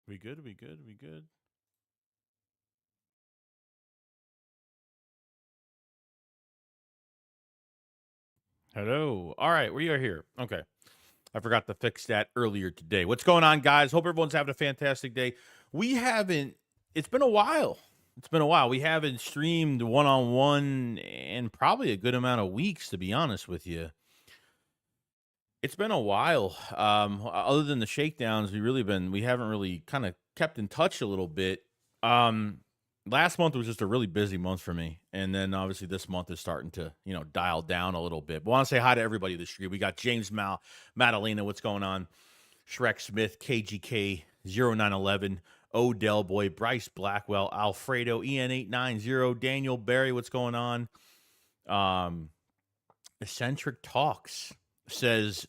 We good? We good? We good? Hello. All right, we are here. Okay. I forgot to fix that earlier today. What's going on, guys? Hope everyone's having a fantastic day. We haven't, it's been a while. It's been a while. We haven't streamed one on one in probably a good amount of weeks, to be honest with you. It's been a while. Other than the shakedowns, we haven't really kind of kept in touch a little bit. Um, Last month was just a really busy month for me, and then obviously this month is starting to dial down a little bit. But I want to say hi to everybody this stream. We got James Madalena, what's going on? Shrek Smith, KGK 0911, Odell Boy, Bryce Blackwell, Alfredo EN890, Daniel Barry, what's going on? Um, Eccentric Talks says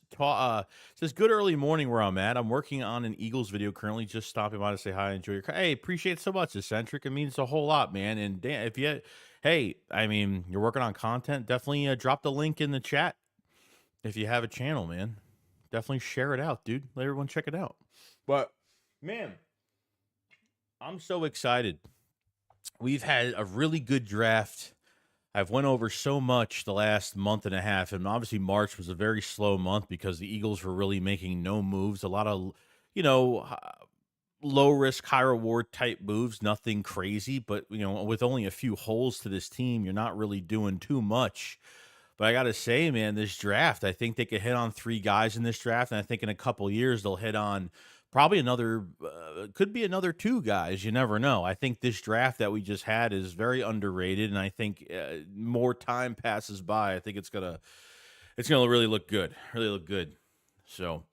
good early morning where I'm at. I'm working on an Eagles video currently. Just stopping by to say hi, enjoy your. Hey, appreciate it so much, Eccentric. It means a whole lot, man. And Dan, if you, hey, I mean, you're working on content. Definitely drop the link in the chat if you have a channel, man. Definitely share it out, dude. Let everyone check it out. But man, I'm so excited. We've had a really good draft. I've went over so much the last month and a half, and obviously March was a very slow month because the Eagles were really making no moves. A lot of, you know, low risk, high reward type moves, nothing crazy. But with only a few holes to this team, you're not really doing too much. But I got to say, man, this draft, I think they could hit on 3 guys in this draft, and I think in a couple years they'll hit on probably another, could be another 2 guys. You never know. I think this draft that we just had is very underrated, and I think more time passes by, I think it's gonna really look good. Really look good. So,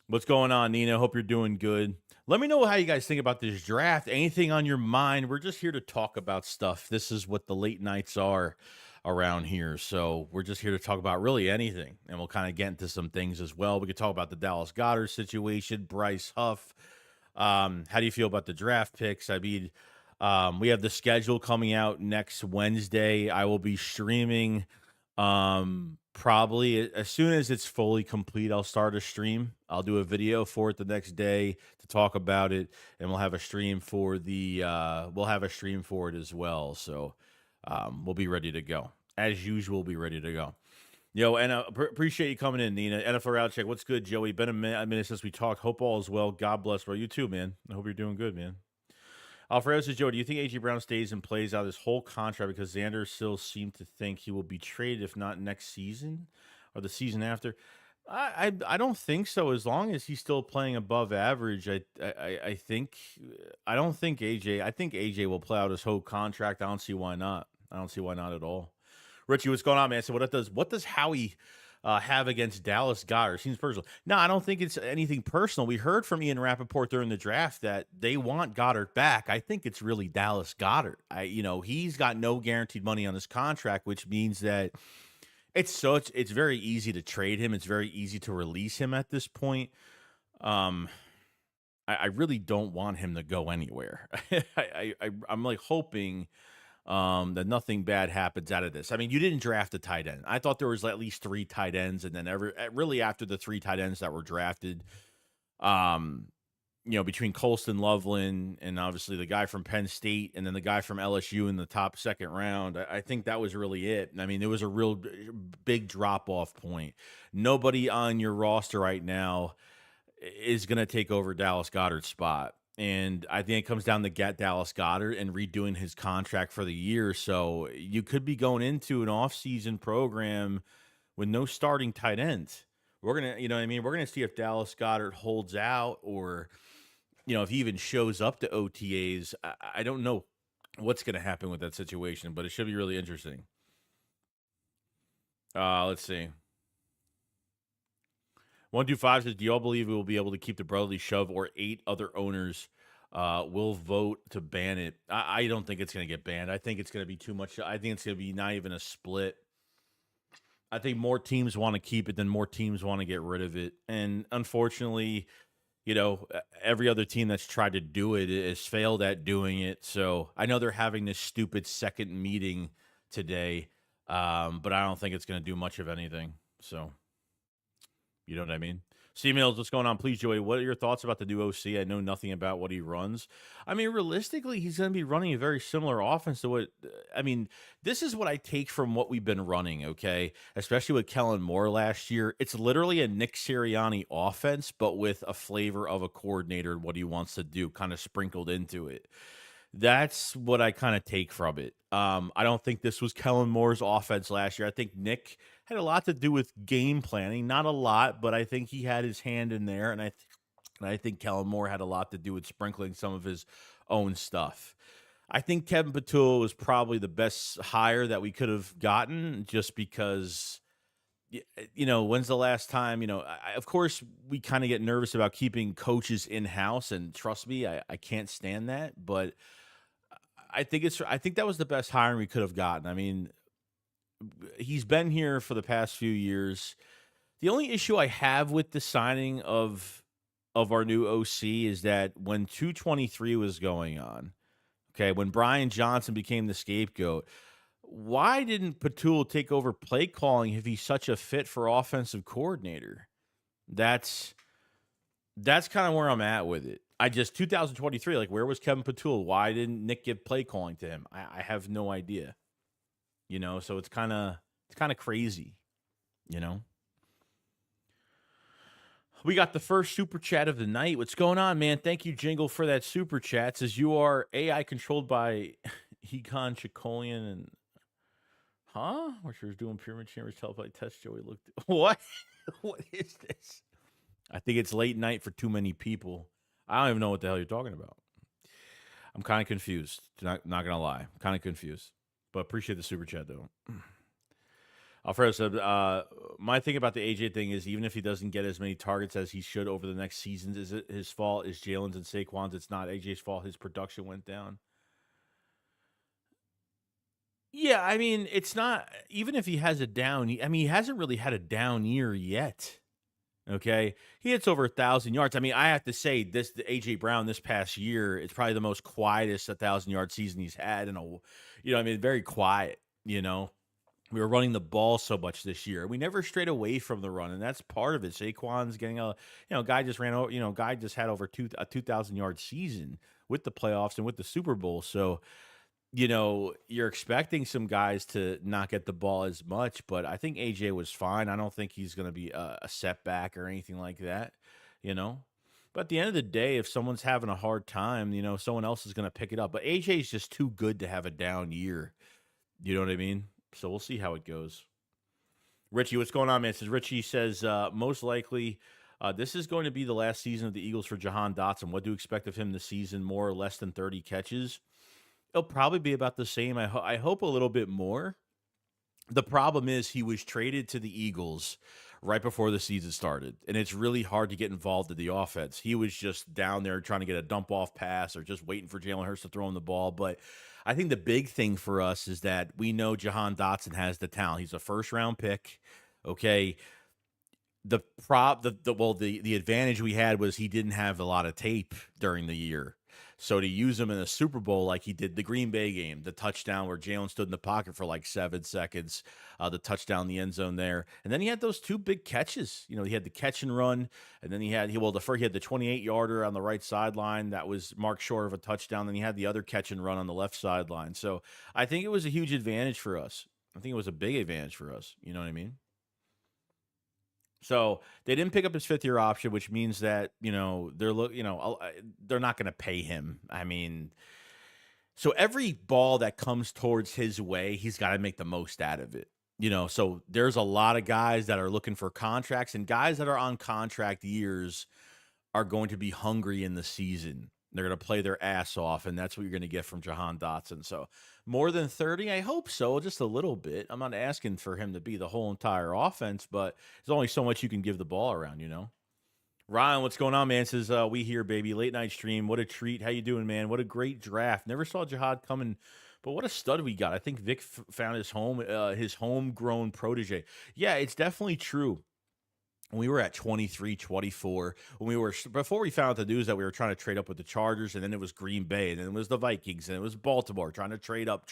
what's going on, Nina? Hope you're doing good. Let me know how you guys think about this draft. Anything on your mind? We're just here to talk about stuff. This is what the late nights are around here. So we're just here to talk about really anything. And we'll kind of get into some things as well. We could talk about the Dallas Goedert situation, Bryce Huff. How do you feel about the draft picks? I mean, we have the schedule coming out next Wednesday. I will be streaming probably as soon as it's fully complete. I'll start a stream. I'll do a video for it the next day to talk about it, and we'll have a stream for the we'll have a stream for it as well. So we'll be ready to go. as usual, be ready to go. Yo, and appreciate you coming in, Nina. NFL Route Check. What's good, Joey? Been a minute since we talked. Hope all is well. God bless, bro. You too, man. I hope you're doing good, man. Alfredo says, Joe, do you think A.J. Brown stays and plays out his whole contract because Xander still seemed to think he will be traded if not next season or the season after? I don't think so. As long as he's still playing above average, I think I don't think AJ. I think AJ will play out his whole contract. I don't see why not. I don't see why not at all. Richie, what's going on, man? So what does Howie have against Dallas Goedert? Seems personal. No, I don't think it's anything personal. We heard from Ian Rappaport during the draft that they want Goddard back. I think it's really Dallas Goedert. He's got no guaranteed money on his contract, which means that it's very easy to trade him. It's very easy to release him at this point. Um, I really don't want him to go anywhere. I'm like hoping that nothing bad happens out of this. I mean, you didn't draft a tight end. I thought there was at least 3 tight ends, and then really after the 3 tight ends that were drafted, um, between Colston Loveland and obviously the guy from Penn State and then the guy from LSU in the top 2nd round, I think that was really it. I mean, it was a real big drop-off point. Nobody on your roster right now is going to take over Dallas Goedert's spot. And I think it comes down to get Dallas Goedert and redoing his contract for the year. So you could be going into an offseason program with no starting tight ends. We're going to, you know what I mean? We're going to see if Dallas Goedert holds out or, if he even shows up to OTAs. I don't know what's going to happen with that situation, but it should be really interesting. Let's see. 125 says, do y'all believe we will be able to keep the brotherly shove or 8 other owners will vote to ban it? I don't think it's going to get banned. I think it's going to be too much. I think it's going to be not even a split. I think more teams want to keep it than more teams want to get rid of it. And unfortunately, every other team that's tried to do it has failed at doing it. So I know they're having this stupid second meeting today, but I don't think it's going to do much of anything. So, you know what I mean? C-Mills, what's going on? Please, Joey, what are your thoughts about the new OC? I know nothing about what he runs. I mean, realistically, he's going to be running a very similar offense to what – I mean, this is what I take from what we've been running, okay? Especially with Kellen Moore last year. It's literally a Nick Sirianni offense, but with a flavor of a coordinator and what he wants to do kind of sprinkled into it. That's what I kind of take from it. I don't think this was Kellen Moore's offense last year. I think Nick had a lot to do with game planning. Not a lot, but I think he had his hand in there. And I think Kellen Moore had a lot to do with sprinkling some of his own stuff. I think Kevin Patul was probably the best hire that we could have gotten just because, when's the last time, of course, we kind of get nervous about keeping coaches in-house. And trust me, I can't stand that. But I think that was the best hiring we could have gotten. I mean, he's been here for the past few years. The only issue I have with the signing of our new OC is that when 223 was going on, okay, when Brian Johnson became the scapegoat, why didn't Patul take over play calling if he's such a fit for offensive coordinator? That's kind of where I'm at with it. 2023, like, where was Kevin Patul? Why didn't Nick give play calling to him? I have no idea. So it's kind of crazy, We got the first super chat of the night. What's going on, man? Thank you, Jingle, for that super chat. Says you are AI controlled by Hekon Chikolian and Which was doing pyramid chambers telephone test. Joey looked. What? What is this? I think it's late night for too many people. I don't even know what the hell you're talking about. I'm kind of confused. Not gonna lie, I'm kind of confused. But appreciate the super chat though. Alfredo said, my thing about the AJ thing is even if he doesn't get as many targets as he should over the next seasons, is it his fault? Is Jalen's and Saquon's? It's not AJ's fault. His production went down. Yeah, I mean, it's not, even if he has a down, he hasn't really had a down year yet. Okay. He hits over 1,000 yards. I mean, I have to say the AJ Brown this past year, it's probably the most quietest 1,000-yard season he's had very quiet, We were running the ball so much this year. We never strayed away from the run, and that's part of it. Saquon's getting guy just ran over, guy just had over a 2,000-yard season with the playoffs and with the Super Bowl. So you're expecting some guys to not get the ball as much, but I think AJ was fine. I don't think he's going to be a setback or anything like that, you know. But at the end of the day, if someone's having a hard time, someone else is going to pick it up. But AJ is just too good to have a down year. You know what I mean? So we'll see how it goes. Richie, what's going on, man? Richie says, most likely this is going to be the last season of the Eagles for Jahan Dotson. What do you expect of him this season? More or less than 30 catches? It'll probably be about the same. I hope a little bit more. The problem is he was traded to the Eagles right before the season started, and it's really hard to get involved in the offense. He was just down there trying to get a dump off pass or just waiting for Jalen Hurts to throw him the ball. But I think the big thing for us is that we know Jahan Dotson has the talent. He's a first round pick. Okay. The advantage we had was he didn't have a lot of tape during the year. So to use him in a Super Bowl like he did the Green Bay game, the touchdown where Jalen stood in the pocket for like 7 seconds, the touchdown in the end zone there, and then he had those 2 big catches. He had the catch and run, and then he had the 28-yarder on the right sideline that was marked short of a touchdown. Then he had the other catch and run on the left sideline. So I think it was a huge advantage for us. I think it was a big advantage for us. You know what I mean? So they didn't pick up his 5th-year option, which means that they're not going to pay him. I mean, so every ball that comes towards his way, he's got to make the most out of it. So there's a lot of guys that are looking for contracts, and guys that are on contract years are going to be hungry in the season. They're going to play their ass off, and that's what you're going to get from Jahan Dotson. So more than 30, I hope so, just a little bit. I'm not asking for him to be the whole entire offense, but there's only so much you can give the ball around, Ryan, what's going on, man? Says, we here, baby. Late night stream. What a treat. How you doing, man? What a great draft. Never saw Jihad coming, but what a stud we got. I think Vic found his homegrown protege. Yeah, it's definitely true. When we were at 23, 24, before we found out the news that we were trying to trade up with the Chargers, and then it was Green Bay, and then it was the Vikings, and it was Baltimore trying to trade up,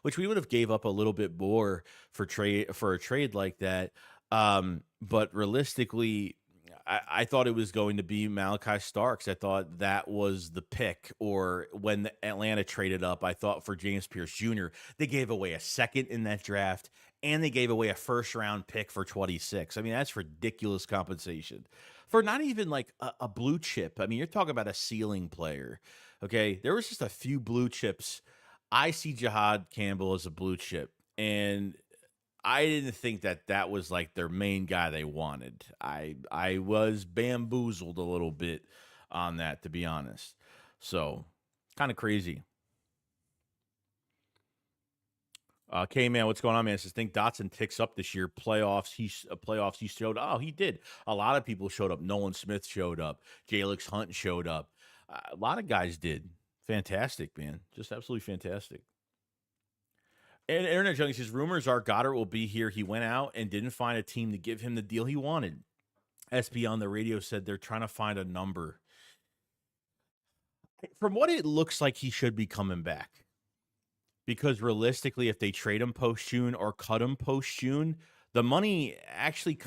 which we would have gave up a little bit more for a trade like that. But realistically, I thought it was going to be Malachi Starks. I thought that was the pick. Or when Atlanta traded up, I thought for James Pierce Jr., they gave away a second in that draft, and they gave away a first-round pick for 26. I mean, that's ridiculous compensation for not even like a blue chip. I mean, you're talking about a ceiling player, okay? There was just a few blue chips. I see Jihad Campbell as a blue chip, and I didn't think that was like their main guy they wanted. I was bamboozled a little bit on that, to be honest. So, kind of crazy. K-Man, what's going on, man? Says, think Dotson ticks up this year. Playoffs, he showed. Oh, he did. A lot of people showed up. Nolan Smith showed up. Jalix Hunt showed up. A lot of guys did. Fantastic, man. Just absolutely fantastic. And Internet Junkie says, rumors are Goedert will be here. He went out and didn't find a team to give him the deal he wanted. SP on the radio said they're trying to find a number. From what it looks like, he should be coming back. Because realistically, if they trade him post-June or cut him post-June, the money actually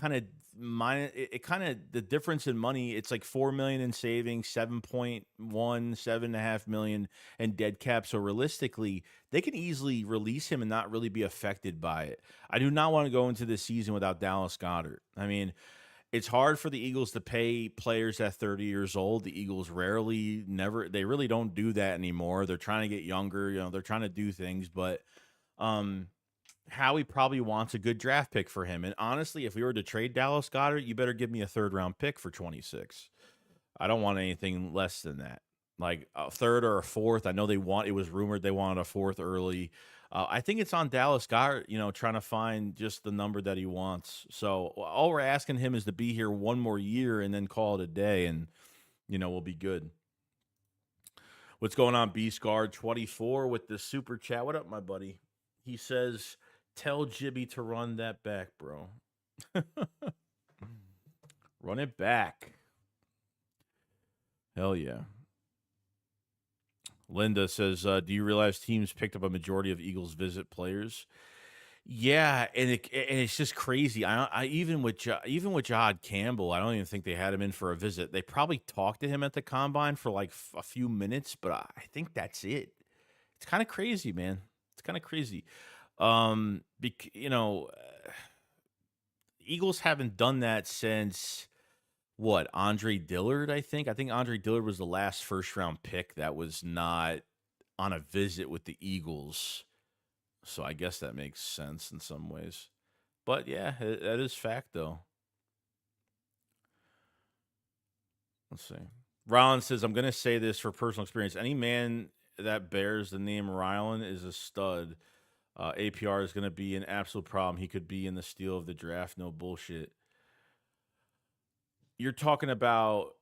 the difference in money, it's like $4 million in savings, 7.5 million in dead cap. So realistically, they can easily release him and not really be affected by it. I do not want to go into this season without Dallas Goedert. I mean, it's hard for the Eagles to pay players at 30 years old. The Eagles they really don't do that anymore. They're trying to get younger, they're trying to do things, but Howie probably wants a good draft pick for him. And honestly, if we were to trade Dallas Goedert, you better give me a 3rd-round pick for 26. I don't want anything less than that. Like a 3rd or a 4th. I know it was rumored they wanted a 4th early. I think it's on Dallas Goedert, trying to find just the number that he wants. So all we're asking him is to be here one more year and then call it a day, and, we'll be good. What's going on, Beast Guard 24 with the super chat? What up, my buddy? He says, tell Jibby to run that back, bro. Run it back. Hell yeah. Linda says, do you realize teams picked up a majority of Eagles visit players? Yeah, and it's just crazy. I even with Jihad Campbell, I don't even think they had him in for a visit. They probably talked to him at the combine for like a few minutes, but I think that's it. It's kind of crazy, man. It's kind of crazy. You know, Eagles haven't done that since what? Andre Dillard, I think. I think Andre Dillard was the last first round pick that was not on a visit with the Eagles. So I guess that makes sense in some ways. But yeah, that is fact though. Let's see. Ryland says, I'm going to say this for personal experience. Any man that bears the name Ryland is a stud. APR is going to be an absolute problem. He could be in the steal of the draft. No bullshit. You're talking about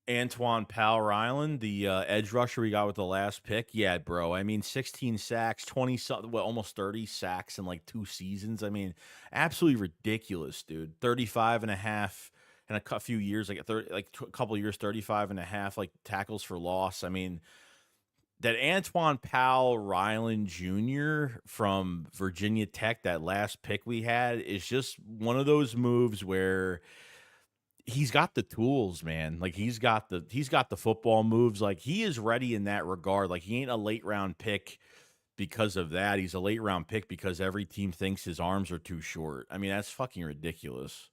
Antoine Powell Ryland, the edge rusher we got with the last pick. Yeah, bro. I mean, 16 sacks, 20 something, well, almost 30 sacks in like 2 seasons. I mean, absolutely ridiculous, dude. 35 and a half in a few years, like a couple years, 35 and a half, like tackles for loss. I mean, that Antoine Powell Ryland Jr. from Virginia Tech, that last pick we had, is just one of those moves where he's got the tools, man. Like he's got the football moves. Like he is ready in that regard. Like he ain't a late round pick because of that. He's a late round pick because every team thinks his arms are too short. I mean, that's fucking ridiculous.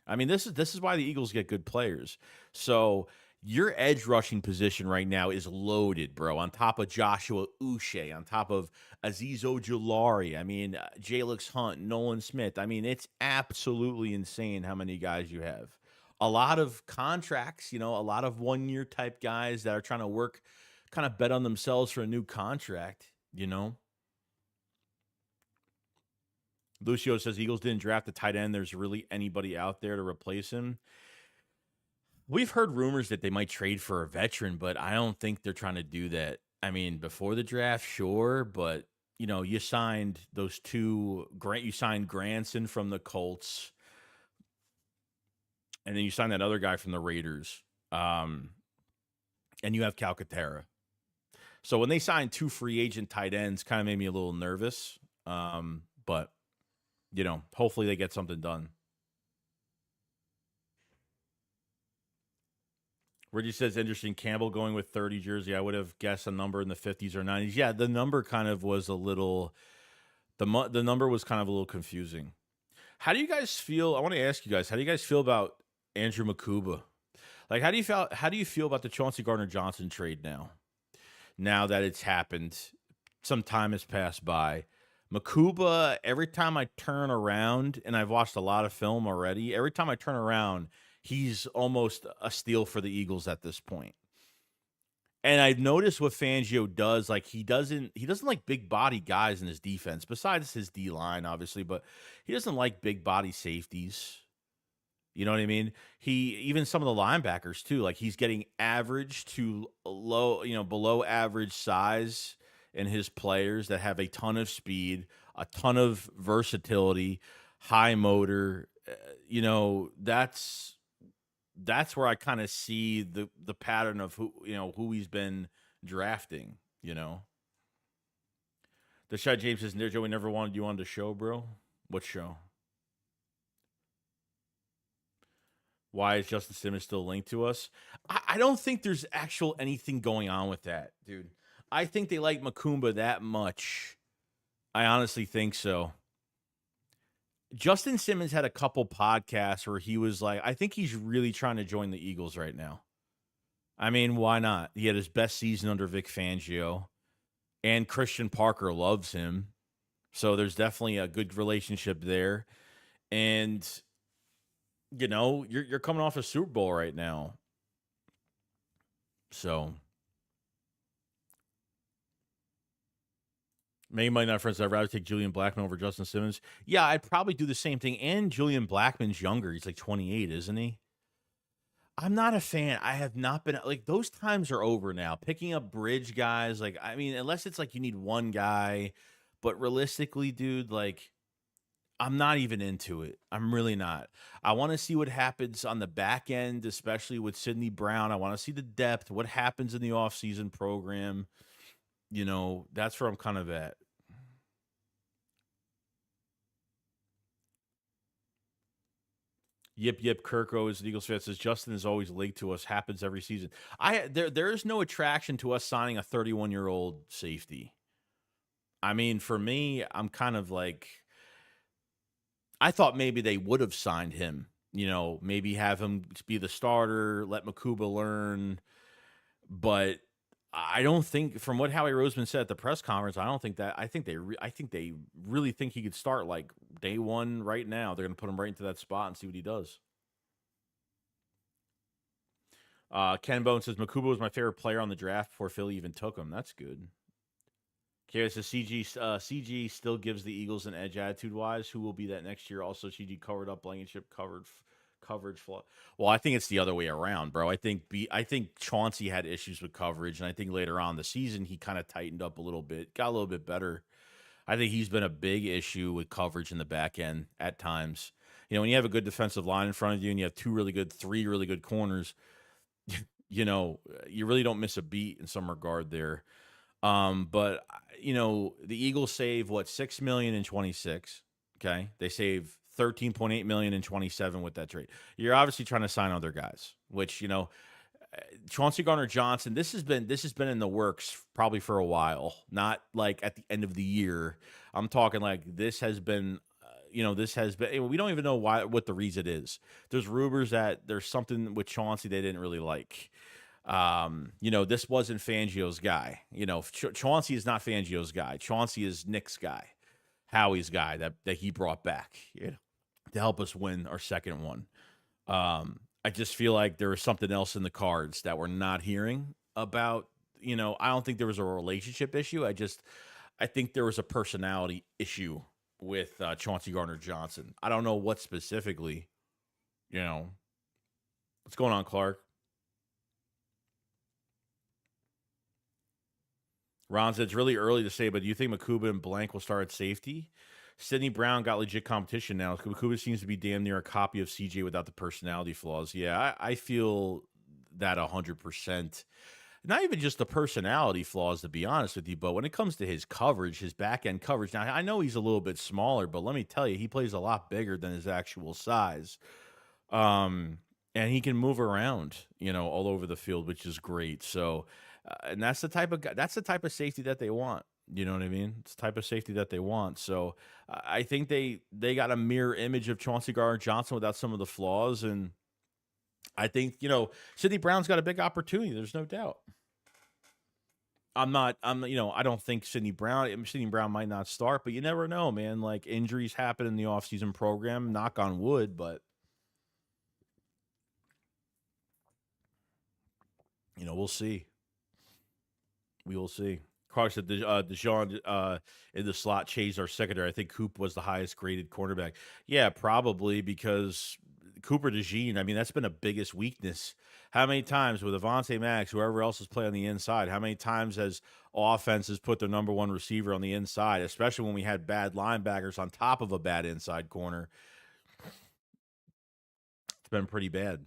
I mean, this is why the Eagles get good players. So your edge rushing position right now is loaded, bro. On top of Joshua Uche, on top of Aziz Ojulari. I mean, Jalix Hunt, Nolan Smith. I mean, it's absolutely insane how many guys you have. A lot of contracts, a lot of 1-year type guys that are trying to work, kind of bet on themselves for a new contract. Lucio says Eagles didn't draft a tight end. There's really anybody out there to replace him. We've heard rumors that they might trade for a veteran, but I don't think they're trying to do that. I mean, before the draft, sure, but you signed those two. You signed Granson from the Colts, and then you signed that other guy from the Raiders, and you have Calcaterra. So when they signed 2 free agent tight ends, kind of made me a little nervous. But hopefully they get something done. Reggie says, interesting. Campbell going with 30 jersey. I would have guessed a number in the 50s or 90s. Yeah, the number kind of was a little. The number was kind of a little confusing. How do you guys feel? I want to ask you guys. How do you guys feel about Andrew Makuba? Like, how do you feel about the Chauncey Gardner-Johnson trade now? Now that it's happened, some time has passed by. Makuba, every time I turn around, and I've watched a lot of film already, every time I turn around, he's almost a steal for the Eagles at this point. And I've noticed what Fangio does, like he doesn't like big body guys in his defense, besides his D line, obviously, but he doesn't like big body safeties. You know what I mean? Even some of the linebackers too, like he's getting average to low, below average size in his players that have a ton of speed, a ton of versatility, high motor. That's where I kind of see the pattern of who he's been drafting. The Shot James says, "There, Joe, we never wanted you on the show, bro. What show? Why is Justin Simmons still linked to us? I don't think there's actual anything going on with that, dude. I think they like Makumba that much. I honestly think so. Justin Simmons had a couple podcasts where he was like, I think he's really trying to join the Eagles right now. I mean, why not? He had his best season under Vic Fangio, and Christian Parker loves him. So there's definitely a good relationship there. And you're coming off a Super Bowl right now. So maybe my not friends. I'd rather take Julian Blackman over Justin Simmons. Yeah, I'd probably do the same thing. And Julian Blackman's younger. He's like 28, isn't he? I'm not a fan. I have not been like those times are over now. Picking up bridge guys, like I mean, unless it's like you need one guy, but realistically, dude, like I'm not even into it. I'm really not. I want to see what happens on the back end, especially with Sidney Brown. I want to see the depth, what happens in the offseason program. That's where I'm kind of at. Yip Kirko is an Eagles fan, says Justin is always late to us. Happens every season. There is no attraction to us signing a 31-year-old safety. I mean, for me, I'm kind of like, I thought maybe they would have signed him. You know, maybe have him be the starter, let Makuba learn. But I don't think, from what Howie Roseman said at the press conference, I don't think that. I think they really think he could start like day one right now. They're going to put him right into that spot and see what he does. Ken Bone says Makuba was my favorite player on the draft before Philly even took him. That's good. Kara says CG still gives the Eagles an edge attitude wise. Who will be that next year? Also, CG covered up Blankenship coverage flaw. Well, I think it's the other way around, bro. I think Chauncey had issues with coverage, and I think later on in the season he kind of tightened up a little bit, got a little bit better. I think he's been a big issue with coverage in the back end at times. You know, when you have a good defensive line in front of you and you have three really good corners, you know, you really don't miss a beat in some regard there. But you know, the Eagles save what, 6 million in 26. Okay. They save 13.8 million in 27 with that trade. You're obviously trying to sign other guys, which, you know, Chauncey Gardner-Johnson, this has been in the works probably for a while, not like at the end of the year. I'm talking like this has been, we don't even know what the reason is. There's rumors that there's something with Chauncey they didn't really like. You know, this wasn't Fangio's guy. You know, Chauncey is not Fangio's guy. Chauncey is Nick's guy, Howie's guy that he brought back, you know, to help us win our second one. I just feel like there was something else in the cards that we're not hearing about. You know, I don't think there was a relationship issue. I think there was a personality issue with Chauncey Gardner-Johnson. I don't know what specifically. You know, what's going on, Clark? Ron said it's really early to say, but do you think Makuba and Blank will start at safety? Sidney Brown got legit competition now. Makuba seems to be damn near a copy of CJ without the personality flaws. Yeah, I feel that 100%. Not even just the personality flaws, to be honest with you, but when it comes to his coverage, his back end coverage. Now, I know he's a little bit smaller, but let me tell you, he plays a lot bigger than his actual size. And he can move around, you know, all over the field, which is great. So, and that's the type of that's the type of safety that they want. You know what I mean? It's the type of safety that they want. So, I think they got a mirror image of Chauncey Gardner-Johnson without some of the flaws, and I think, you know, Sidney Brown's got a big opportunity. There's no doubt. You know, I don't think Sidney Brown might not start, but you never know, man. Like, injuries happen in the offseason program, knock on wood, but you know, we'll see. We will see. Clark said Deshaun in the slot chased our secondary. I think Coop was the highest graded cornerback. Yeah, probably because Cooper DeJean, I mean, that's been a biggest weakness. How many times with Avonte Max, whoever else is playing on the inside, how many times has offenses put their number one receiver on the inside, especially when we had bad linebackers on top of a bad inside corner? It's been pretty bad.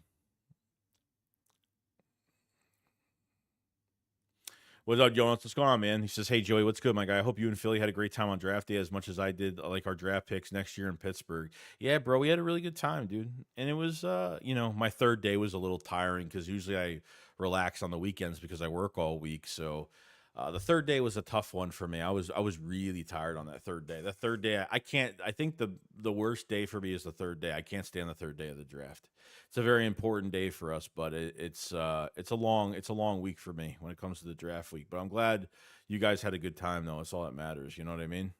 What's up, Jonas? What's going on, man? He says, "Hey, Joey, what's good, my guy? I hope you and Philly had a great time on draft day as much as I did. Like our draft picks next year in Pittsburgh. Yeah, bro, we had a really good time, dude. And it was, you know, my third day was a little tiring because usually I relax on the weekends because I work all week. So the third day was a tough one for me. I was really tired on that third day. The third day, I can't. I think the worst day for me is the third day. I can't stand the third day of the draft. It's a very important day for us, but it's a long week for me when it comes to the draft week. But I'm glad you guys had a good time, though. It's all that matters. You know what I mean?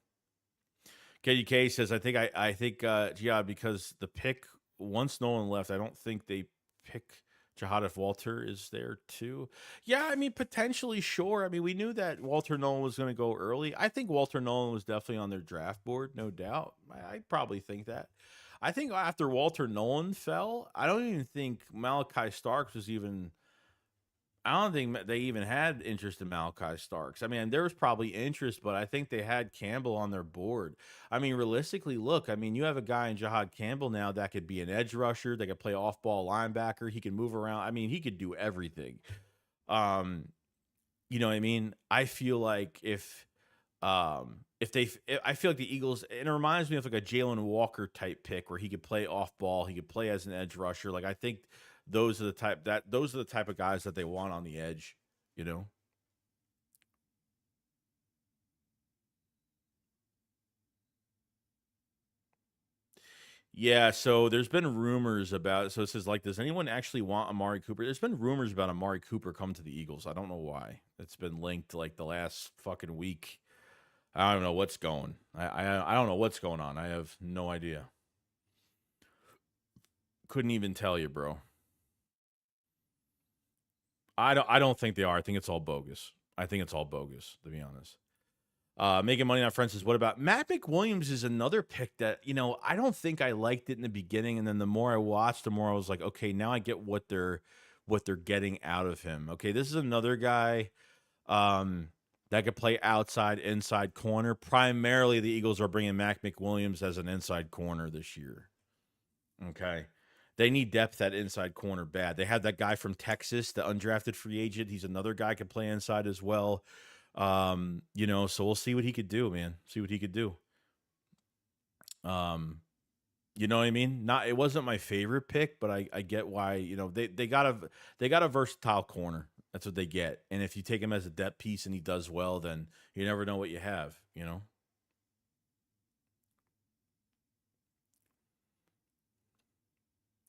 KDK says, I think yeah, because the pick, once Nolan left, I don't think they pick Jihad if Walter is there too. Yeah, I mean, potentially, sure. I mean, we knew that Walter Nolan was going to go early. I think Walter Nolan was definitely on their draft board, no doubt. I probably think that. I think after Walter Nolan fell, I don't even think Malachi Starks was even. I don't think they even had interest in Malachi Starks. I mean, there was probably interest, but I think they had Campbell on their board. I mean, realistically, look, I mean, you have a guy in Jihad Campbell now that could be an edge rusher, that could play off ball linebacker, he can move around. I mean, he could do everything. Um, you know what I mean? I feel like if I feel like the Eagles, and it reminds me of like a Jalen Walker type pick where he could play off ball, he could play as an edge rusher. Like I think those are the type of guys that they want on the edge, you know. Yeah, so there's been rumors about so it says like, does anyone actually want Amari Cooper? There's been rumors about Amari Cooper coming to the Eagles. I don't know why. It's been linked like the last fucking week. I don't know what's going. I don't know what's going on. I have no idea. Couldn't even tell you, bro. I don't think they are. I think it's all bogus. I think it's all bogus, to be honest. Making money on friends says, what about Matt McWilliams is another pick that, I don't think I liked it in the beginning. And then the more I watched, the more I was like, okay, now I get what they're getting out of him. Okay, this is another guy that could play outside, inside corner. Primarily, the Eagles are bringing Mac McWilliams as an inside corner this year. Okay. They need depth at inside corner bad. They have that guy from Texas, the undrafted free agent. He's another guy can play inside as well. So we'll see what he could do, man. See what he could do. Um, you know what I mean? Not it wasn't my favorite pick, but I get why, they got a versatile corner. That's what they get. And if you take him as a depth piece and he does well, then you never know what you have.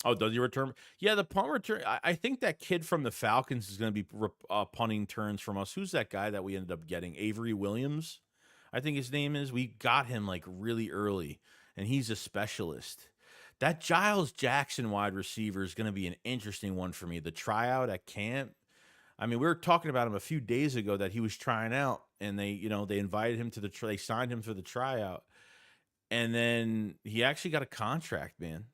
Oh, does he return? Yeah, the punt return. I think that kid from the Falcons is going to be punting turns from us. Who's that guy that we ended up getting? Avery Williams, I think his name is. We got him like really early, and he's a specialist. That Giles Jackson wide receiver is going to be an interesting one for me. The tryout at camp. I mean, we were talking about him a few days ago that he was trying out, and they invited him to they signed him for the tryout, and then he actually got a contract, man.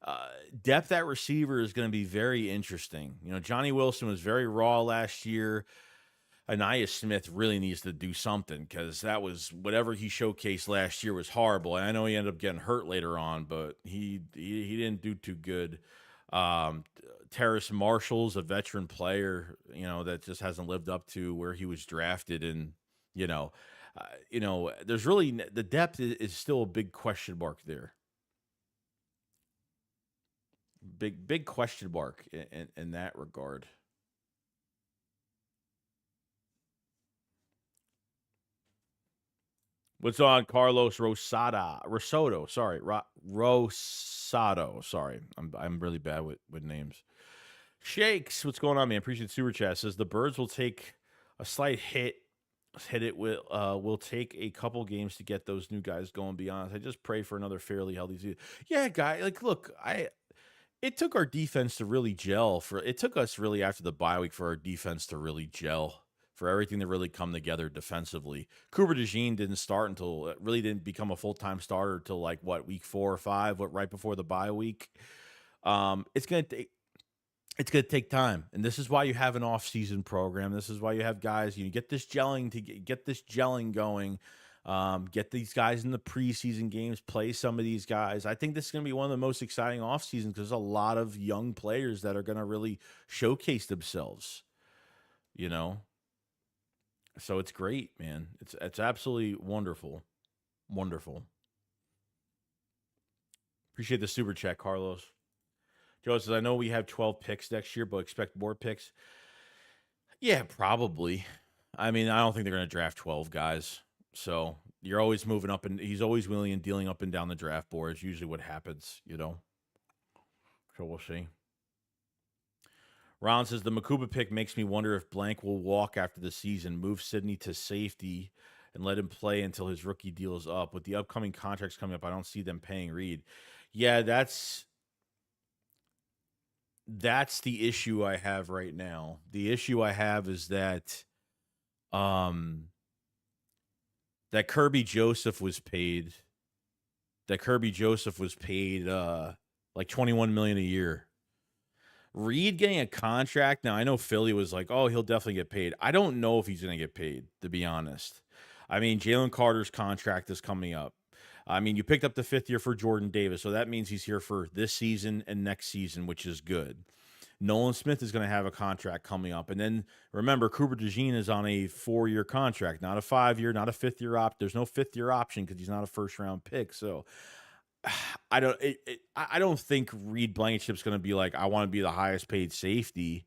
uh, Depth at receiver is going to be very interesting. Johnny Wilson was very raw last year. Anaya Smith really needs to do something because that was whatever he showcased last year was horrible. And I know he ended up getting hurt later on, but he didn't do too good. Terrace Marshall's a veteran player, that just hasn't lived up to where he was drafted, and you know, there's really the depth is still a big question mark there. Big question mark in that regard. What's on Carlos Rosado? Sorry, Rosado. Sorry, I'm really bad with names. Shakes, what's going on, man? Appreciate the super chat. Says the Birds will take a slight hit. Hit it will take a couple games to get those new guys going. Be honest, I just pray for another fairly healthy season. Yeah, guy. Like, look, it took our defense to really gel. It took us really after the bye week for our defense to really gel, for everything to really come together defensively. Cooper DeJean didn't start until really didn't become a full-time starter till like what, week 4 or 5, right before the bye week. It's gonna take time, and this is why you have an off-season program. This is why you have guys. You get this gelling to get this gelling going. Get these guys in the preseason games, play some of these guys. I think this is going to be one of the most exciting off seasons because there's a lot of young players that are going to really showcase themselves, you know? So it's great, man. It's absolutely wonderful. Wonderful. Appreciate the super chat, Carlos. Joe says, I know we have 12 picks next year, but expect more picks. Yeah, probably. I mean, I don't think they're going to draft 12 guys. So you're always moving up, and he's always willing and dealing up and down the draft board. Is usually what happens. So we'll see. Ron says the Makuba pick makes me wonder if Blank will walk after the season, move Sidney to safety, and let him play until his rookie deal is up. With the upcoming contracts coming up, I don't see them paying Reed. Yeah, that's the issue I have right now. The issue I have is um that Kirby Joseph was paid. That Kirby Joseph was paid like 21 million a year. Reed getting a contract now. I know Philly was like, "Oh, he'll definitely get paid." I don't know if he's going to get paid, to be honest. I mean, Jalen Carter's contract is coming up. I mean, you picked up the 5th year for Jordan Davis, so that means he's here for this season and next season, which is good. Nolan Smith is going to have a contract coming up. And then remember, Cooper DeJean is on a 4-year contract, not a 5-year, not a 5th-year option. There's no 5th-year option because he's not a first-round pick. So I don't think Reed Blankenship's going to be like, I want to be the highest paid safety,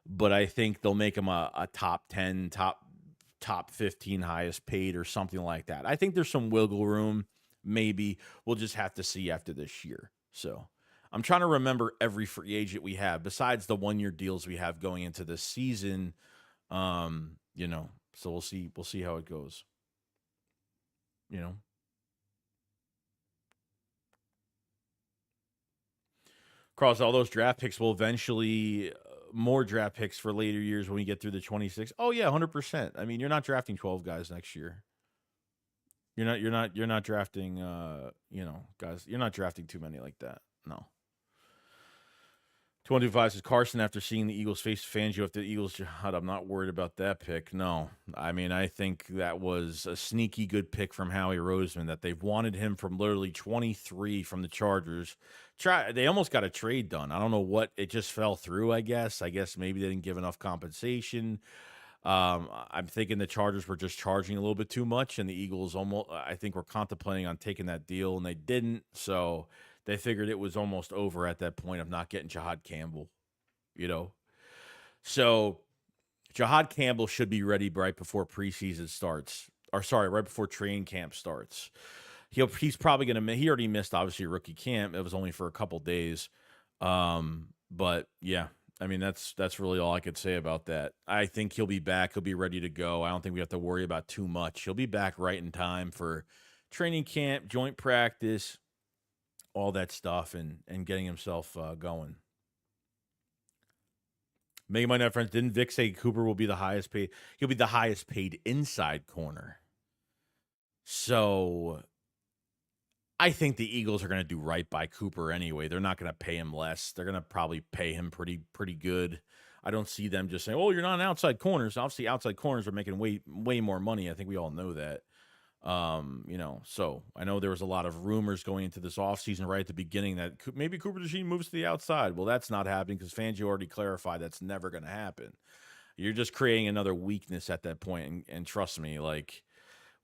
but I think they'll make him a top 10, top 15 highest paid or something like that. I think there's some wiggle room. Maybe we'll just have to see after this year. So I'm trying to remember every free agent we have besides the 1-year deals we have going into this season. So we'll see how it goes. Across all those draft picks will eventually more draft picks for later years when we get through the 26. Oh yeah, 100%. I mean, you're not drafting 12 guys next year. You're not drafting guys. You're not drafting too many like that. No. 25 says Carson, after seeing the Eagles face Fangio, if the Eagles jihad, I'm not worried about that pick. No. I mean, I think that was a sneaky good pick from Howie Roseman that they've wanted him from literally 23 from the Chargers. They almost got a trade done. I don't know what, it just fell through, I guess. I guess maybe they didn't give enough compensation. I'm thinking the Chargers were just charging a little bit too much, and the Eagles I think were contemplating on taking that deal, and they didn't. So they figured it was almost over at that point of not getting Jihad Campbell, So Jihad Campbell should be ready right before preseason starts, right before training camp starts. He's probably going to. He already missed obviously rookie camp. It was only for a couple days, but yeah. I mean, that's really all I could say about that. I think he'll be back. He'll be ready to go. I don't think we have to worry about too much. He'll be back right in time for training camp, joint practice, all that stuff, and getting himself going. Mega My Net friends, didn't Vic say Cooper will be the highest paid? He'll be the highest paid inside corner. So I think the Eagles are going to do right by Cooper anyway. They're not going to pay him less. They're going to probably pay him pretty good. I don't see them just saying, "Oh, you're not an outside corner." So obviously, outside corners are making way more money. I think we all know that. So I know there was a lot of rumors going into this offseason right at the beginning that maybe Cooper DeJean moves to the outside. Well, that's not happening because Fangio already clarified that's never going to happen. You're just creating another weakness at that point, and trust me, like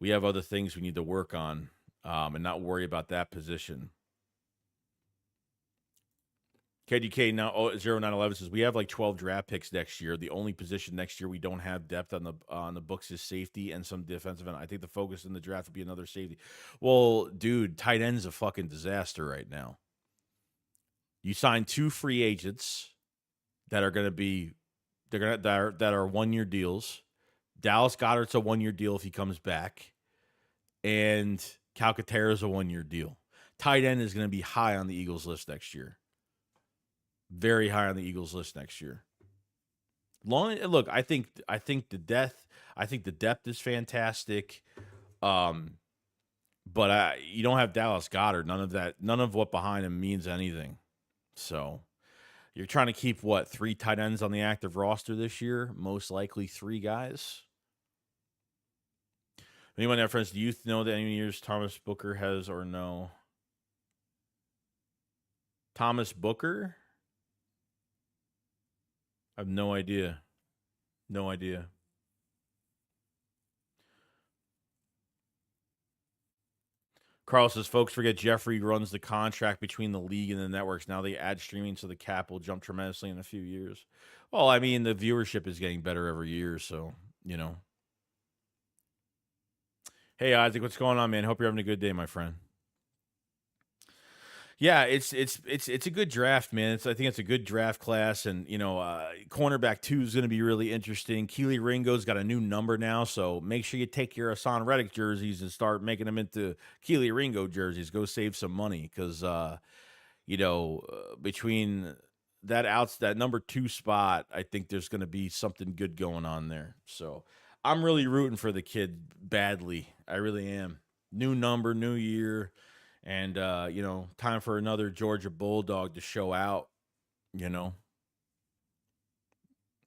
we have other things we need to work on. And not worry about that position. KDK now 0911 says we have like 12 draft picks next year. The only position next year we don't have depth on the books is safety and some defensive end. I think the focus in the draft will be another safety. Well, dude, tight end's a fucking disaster right now. You signed 2 free agents that are going to be that are 1-year deals. Dallas Goedert's a 1-year deal if he comes back, and Calcaterra's a 1-year deal. Tight end is going to be high on the Eagles list next year. Very high on the Eagles list next year. Look, I think the depth is fantastic. But you don't have Dallas Goedert. None of what behind him means anything. So you're trying to keep 3 tight ends on the active roster this year? Most likely 3 guys. Anyone have friends? Do you know that any years Thomas Booker has or no? Thomas Booker? I have no idea. No idea. Carl says, folks forget Jeffrey runs the contract between the league and the networks. Now they add streaming, so the cap will jump tremendously in a few years. Well, I mean, the viewership is getting better every year, so, Hey, Isaac, what's going on, man? Hope you're having a good day, my friend. Yeah, it's a good draft, man. I think it's a good draft class, and cornerback 2 is going to be really interesting. Keely Ringo's got a new number now, so make sure you take your Hassan Reddick jerseys and start making them into Keely Ringo jerseys. Go save some money because between that number 2 spot, I think there's going to be something good going on there. So I'm really rooting for the kid badly. I really am. New number, new year. And, time for another Georgia Bulldog to show out,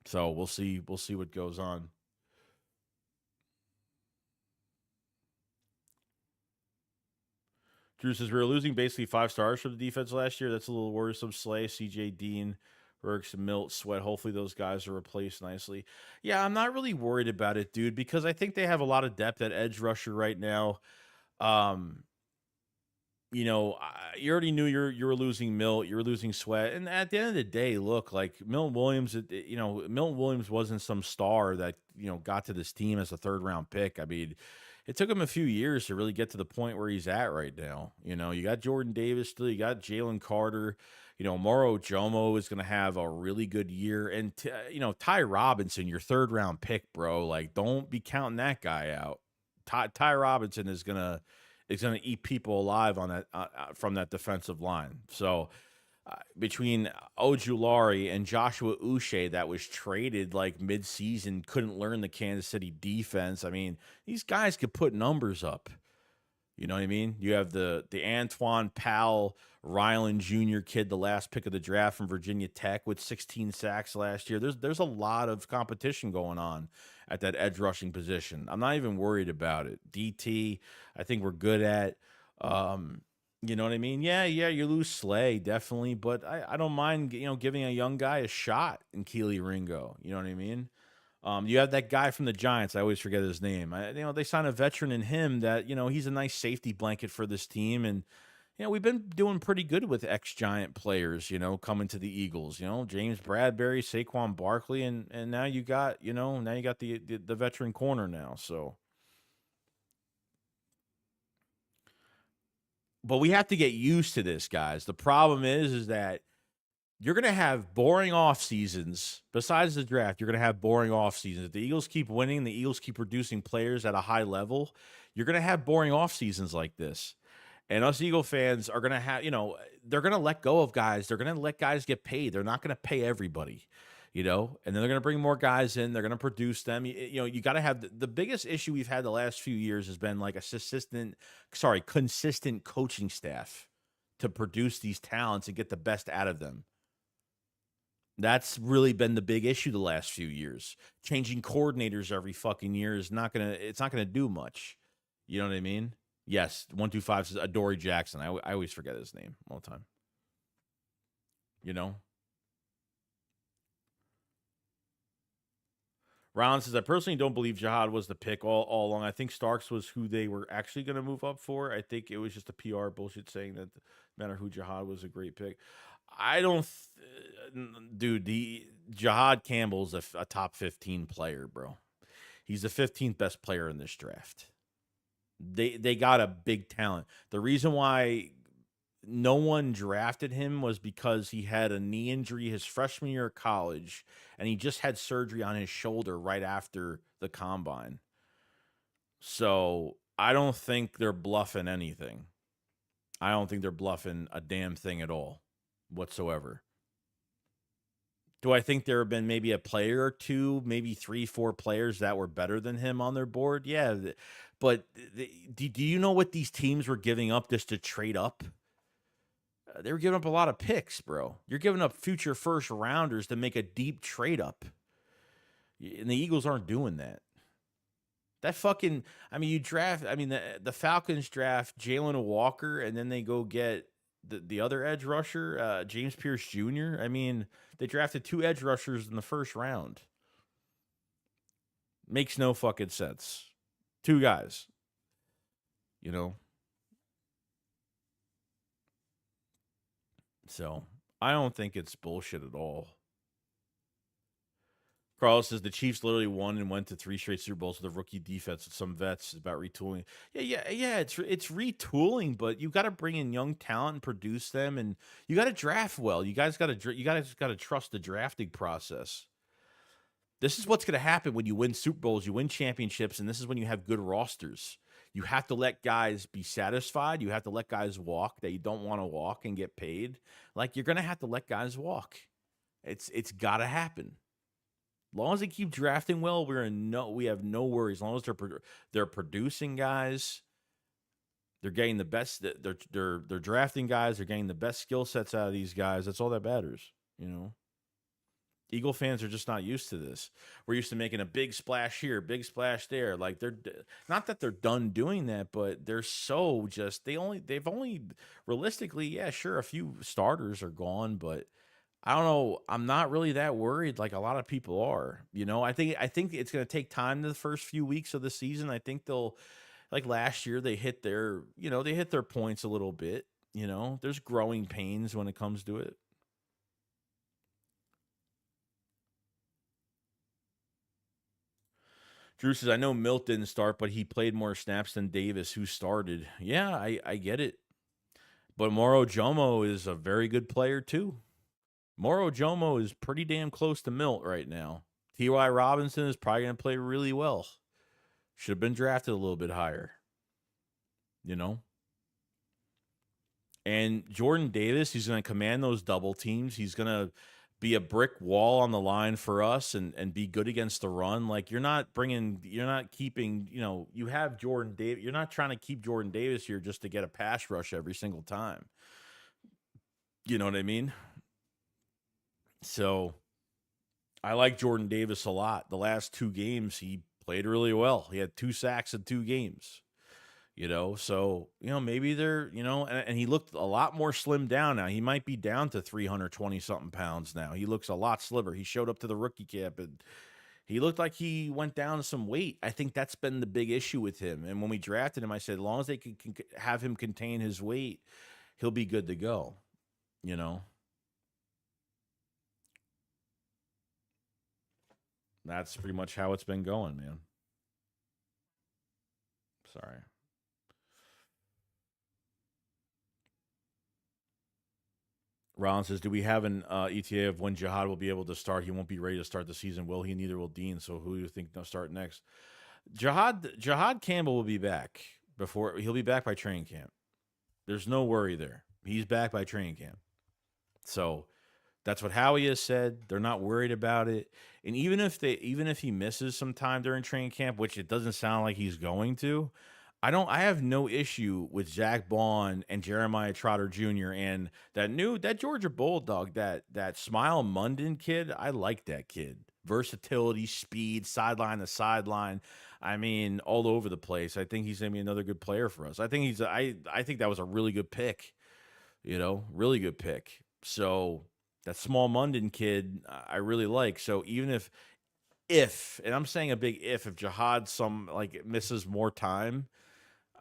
So we'll see what goes on. Drew says, we were losing basically 5 stars for the defense last year. That's a little worrisome. Slay, CJ Dean, Burks, Milt, Sweat. Hopefully those guys are replaced nicely. Yeah, I'm not really worried about it, dude, because I think they have a lot of depth at edge rusher right now. Um, you already knew you were losing Milt, you were losing Sweat, and at the end of the day, look, like Milton Williams, Milton Williams wasn't some star that got to this team as a third round pick. I mean, it took him a few years to really get to the point where he's at right now. You got Jordan Davis still, you got Jalen Carter. Moro Jomo is going to have a really good year, and Ty Robinson, your third round pick, bro. Like, don't be counting that guy out. Ty Robinson is gonna eat people alive on that from that defensive line. So between Ojulari and Joshua Uche, that was traded like mid-season, couldn't learn the Kansas City defense. I mean, these guys could put numbers up. You know what I mean? You have the Antoine Powell Ryland Jr. kid, the last pick of the draft from Virginia Tech with 16 sacks last year. There's a lot of competition going on at that edge rushing position. I'm not even worried about it. DT, I think we're good at. You know what I mean? Yeah, you lose Slay, definitely, but I don't mind giving a young guy a shot in Keely Ringo. You know what I mean? You have that guy from the Giants. I always forget his name. They signed a veteran in him that he's a nice safety blanket for this team, and we've been doing pretty good with ex-Giant players. Coming to the Eagles. James Bradbury, Saquon Barkley, and now you got the veteran corner now. So, but we have to get used to this, guys. The problem is that you're going to have boring off seasons. Besides the draft, you're going to have boring off seasons. If the Eagles keep winning, the Eagles keep producing players at a high level, you're going to have boring off seasons like this. And us Eagle fans are going to have, they're going to let go of guys. They're going to let guys get paid. They're not going to pay everybody, and then they're going to bring more guys in. They're going to produce them. You got to have the biggest issue we've had the last few years has been like consistent coaching staff to produce these talents and get the best out of them. That's really been the big issue the last few years. Changing coordinators every fucking year is not gonna do much. You know what I mean? Yes, 125 says Adoree Jackson. I always forget his name all the time. Ryland says, I personally don't believe Jihad was the pick all along. I think Starks was who they were actually going to move up for. I think it was just a PR bullshit saying that no matter who Jihad was a great pick. I don't, dude. The Jihad Campbell's a top 15 player, bro. He's the 15th best player in this draft. They got a big talent. The reason why no one drafted him was because he had a knee injury his freshman year of college, and he just had surgery on his shoulder right after the combine. So I don't think they're bluffing anything. I don't think they're bluffing a damn thing at all whatsoever. Do I think there have been maybe a player or two, maybe 3-4 players that were better than him on their board? Yeah. But do you know what these teams were giving up just to trade up? They were giving up a lot of picks, bro. You're giving up future first rounders to make a deep trade up. And the Eagles aren't doing that. You draft, the Falcons draft Jalen Walker, and then they go get the other edge rusher, James Pierce Jr. They drafted 2 edge rushers in the first round. Makes no fucking sense. 2 guys. So I don't think it's bullshit at all. Carlos says the Chiefs literally won and went to 3 straight Super Bowls with a rookie defense with some vets about retooling. Yeah. It's retooling, but you got to bring in young talent and produce them, and you got to draft well. You guys got to trust the drafting process. This is what's going to happen when you win Super Bowls, you win championships, and this is when you have good rosters. You have to let guys be satisfied. You have to let guys walk that you don't want to walk and get paid. Like, you're going to have to let guys walk. It's got to happen. As long as they keep drafting well, we have no worries. As long as they're producing guys, they're getting the best. They're drafting guys. They're getting the best skill sets out of these guys. That's all that matters. Eagle fans are just not used to this. We're used to making a big splash here, big splash there. Like, they're not that they're done doing that, but they're so just they've only realistically, yeah, sure, a few starters are gone, but I don't know. I'm not really that worried like a lot of people are. I think it's going to take time the first few weeks of the season. I think they'll like last year they hit their points a little bit. There's growing pains when it comes to it. Drew says, I know Milt didn't start, but he played more snaps than Davis, who started. Yeah, I get it. But Moro Jomo is a very good player, too. Moro Jomo is pretty damn close to Milt right now. T.Y. Robinson is probably going to play really well. Should have been drafted a little bit higher, you know? And Jordan Davis, he's going to command those double teams. He's going to be a brick wall on the line for us and be good against the run. Like you're not keeping, you have Jordan Davis. You're not trying to keep Jordan Davis here just to get a pass rush every single time. You know what I mean? So I like Jordan Davis a lot. The last 2 games, he played really well. He had 2 sacks in 2 games. So maybe they're and he looked a lot more slimmed down now. He might be down to 320 something pounds now. He looks a lot slimmer. He showed up to the rookie camp and he looked like he went down some weight. I think that's been the big issue with him. And when we drafted him, I said, as long as they can have him contain his weight, he'll be good to go. That's pretty much how it's been going, man. Sorry. Rollins says, "Do we have an ETA of when Jihad will be able to start? He won't be ready to start the season, will he? Neither will Dean. So who do you think they'll start next? Jihad Campbell will be back he'll be back by training camp. There's no worry there. He's back by training camp. So that's what Howie has said. They're not worried about it. And even if he misses some time during training camp, which it doesn't sound like he's going to, I have no issue with Zach Bond and Jeremiah Trotter Jr. and that Georgia Bulldog, that Smile Munden kid. I like that kid. Versatility, speed, sideline to sideline. I mean, all over the place. I think he's gonna be another good player for us. I think I think that was a really good pick. Really good pick. So that Small Munden kid, I really like. So even if and I'm saying a big if Jihad misses more time,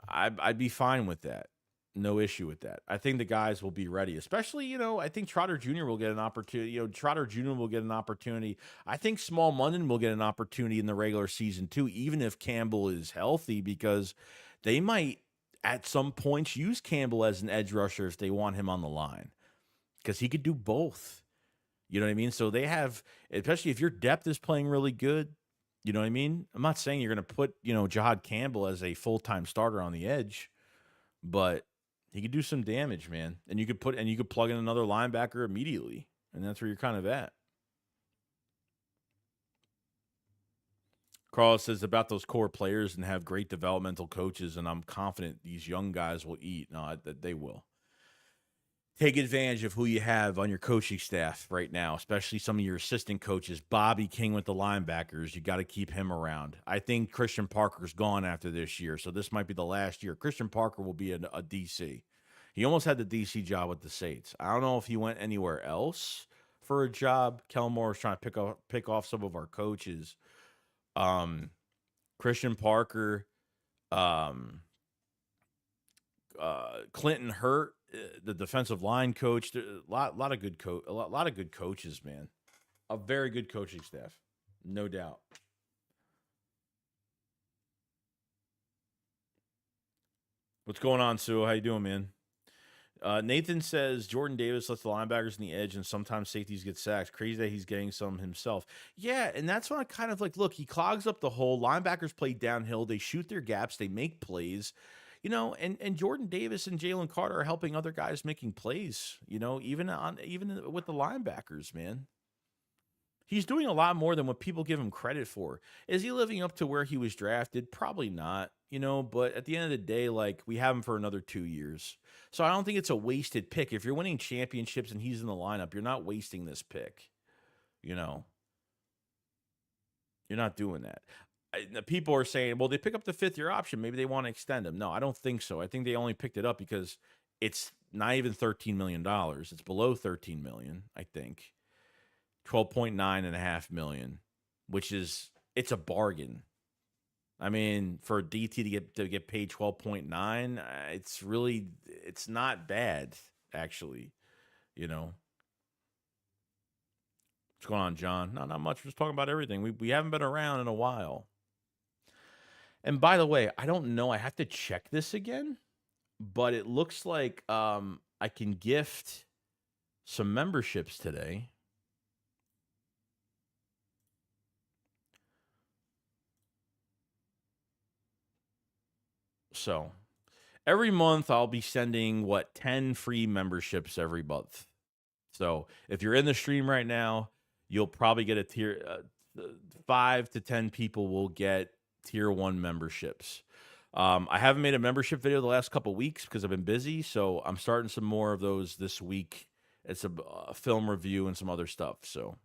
I'd be fine with that. No issue with that. I think the guys will be ready, especially, I think Trotter Jr. will get an opportunity. Trotter Jr. will get an opportunity. I think Small Munden will get an opportunity in the regular season too, even if Campbell is healthy, because they might at some points use Campbell as an edge rusher if they want him on the line, because he could do both. You know what I mean? So they have, especially if your depth is playing really good. You know what I mean? I'm not saying you're going to put, Jihad Campbell as a full-time starter on the edge, but he could do some damage, man. And you could plug in another linebacker immediately, and that's where you're kind of at. Carl says about those core players and have great developmental coaches, and I'm confident these young guys will eat. No, that they will. Take advantage of who you have on your coaching staff right now, especially some of your assistant coaches. Bobby King with the linebackers, you got to keep him around. I think Christian Parker's gone after this year, so this might be the last year. Christian Parker will be a DC. He almost had the DC job with the Saints. I don't know if he went anywhere else for a job. Kelmore is trying to pick off some of our coaches. Christian Parker, Clinton Hurt, the defensive line coach, a lot of good coaches, man. A very good coaching staff, no doubt. What's going on, Sue? How you doing, man? Nathan says Jordan Davis lets the linebackers in the edge and sometimes safeties get sacks. Crazy that he's getting some himself. Yeah, and that's when I kind of look, he clogs up the hole. Linebackers play downhill. They shoot their gaps. They make plays. And Jordan Davis and Jalen Carter are helping other guys making plays, even with the linebackers, man. He's doing a lot more than what people give him credit for. Is he living up to where he was drafted? Probably not, but at the end of the day, we have him for another 2 years. So I don't think it's a wasted pick. If you're winning championships and he's in the lineup, you're not wasting this pick. You're not doing that. People are saying, well, they pick up the 5th-year option. Maybe they want to extend him. No, I don't think so. I think they only picked it up because it's not even $13 million. It's below $13 million, I think. 12.9.5 million, which is it's a bargain. I mean, for DT to get paid 12.9, it's not bad actually, you know. What's going on, John? No, not much. We're just talking about everything. We haven't been around in a while. And by the way, I don't know. I have to check this again, but it looks like I can gift some memberships today. So every month I'll be sending 10 free memberships every month. So if you're in the stream right now, you'll probably get a tier 5 to 10 people will get tier 1 memberships. I haven't made a membership video the last couple weeks because I've been busy, so I'm starting some more of those this week. It's a film review and some other stuff. So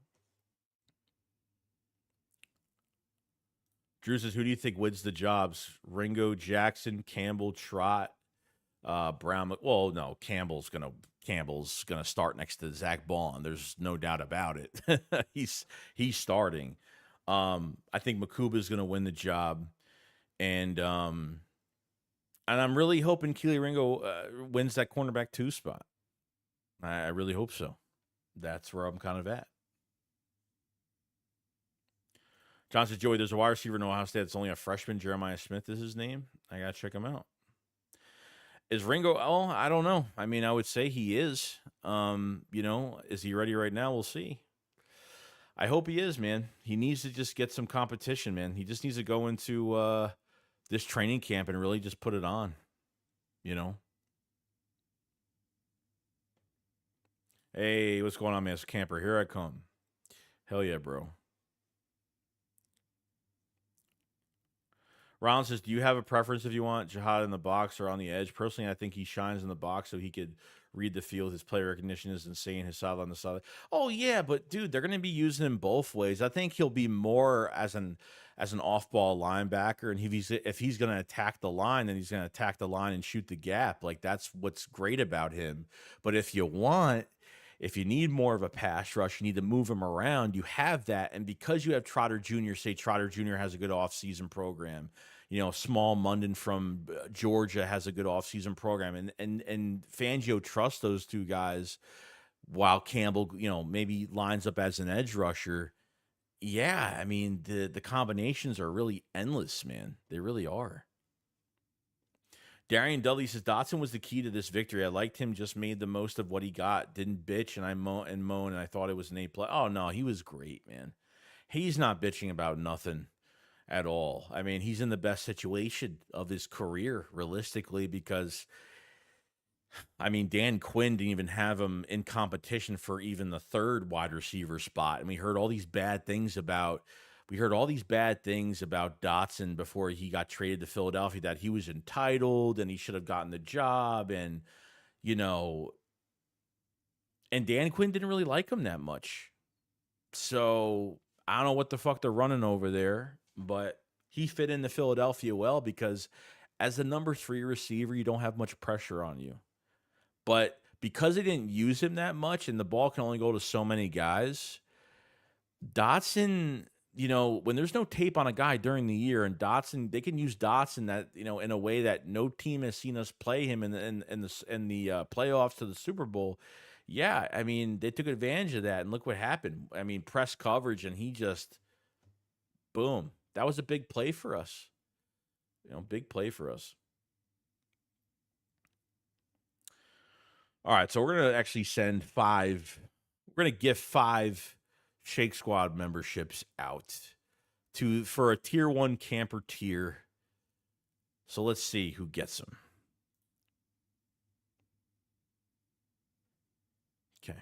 Drew says, who do you think wins the jobs? Ringo, Jackson, Campbell, Trott, Brown. Well, no, Campbell's gonna start next to Zach Bond. There's no doubt about it. he's starting. I think Makuba's gonna win the job, and I'm really hoping Keely Ringo wins that cornerback 2 spot. I really hope so. That's where I'm kind of at. John says, Joey, there's a wide receiver in Ohio State that's only a freshman. Jeremiah Smith is his name. I got to check him out. Is Ringo? Oh, I don't know. I mean, I would say he is. Is he ready right now? We'll see. I hope he is, man. He needs to just get some competition, man. He just needs to go into this training camp and really just put it on, Hey, what's going on, man? It's Camper. Here I come. Hell yeah, bro. Ron says, do you have a preference if you want Jihad in the box or on the edge? Personally, I think he shines in the box so he could read the field. His play recognition is insane. His side on the side. Oh, yeah, but, dude, they're going to be using him both ways. I think he'll be more as an off-ball linebacker, and if he's going to attack the line, then he's going to attack the line and shoot the gap. Like, that's what's great about him. But if you need more of a pass rush, you need to move him around, you have that. And because you have Trotter Jr., say Trotter Jr. has a good offseason program, Small Munden from Georgia has a good offseason program, and Fangio trusts those two guys while Campbell, maybe lines up as an edge rusher. Yeah, I mean, the combinations are really endless, man. They really are. Darian Dudley says, Dotson was the key to this victory. I liked him, just made the most of what he got. Didn't bitch, and I moan, and I thought it was an A play. Oh, no, he was great, man. He's not bitching about nothing at all. I mean, he's in the best situation of his career, realistically, because, I mean, Dan Quinn didn't even have him in competition for even the 3rd wide receiver spot. And we heard all these bad things about Dotson before he got traded to Philadelphia, that he was entitled and he should have gotten the job. And, and Dan Quinn didn't really like him that much. So I don't know what the fuck they're running over there, but he fit into Philadelphia well because as the number 3 receiver, you don't have much pressure on you. But because they didn't use him that much and the ball can only go to so many guys, Dotson, when there's no tape on a guy during the year, and they can use Dotson that, in a way that no team has seen us play him in the playoffs to the Super Bowl. Yeah, I mean, they took advantage of that, and look what happened. I mean, press coverage, and he just, boom. That was a big play for us. Big play for us. All right, so we're going to actually send 5. We're going to gift 5 Shake Squad memberships out for a tier 1 camper tier. So let's see who gets them. Okay.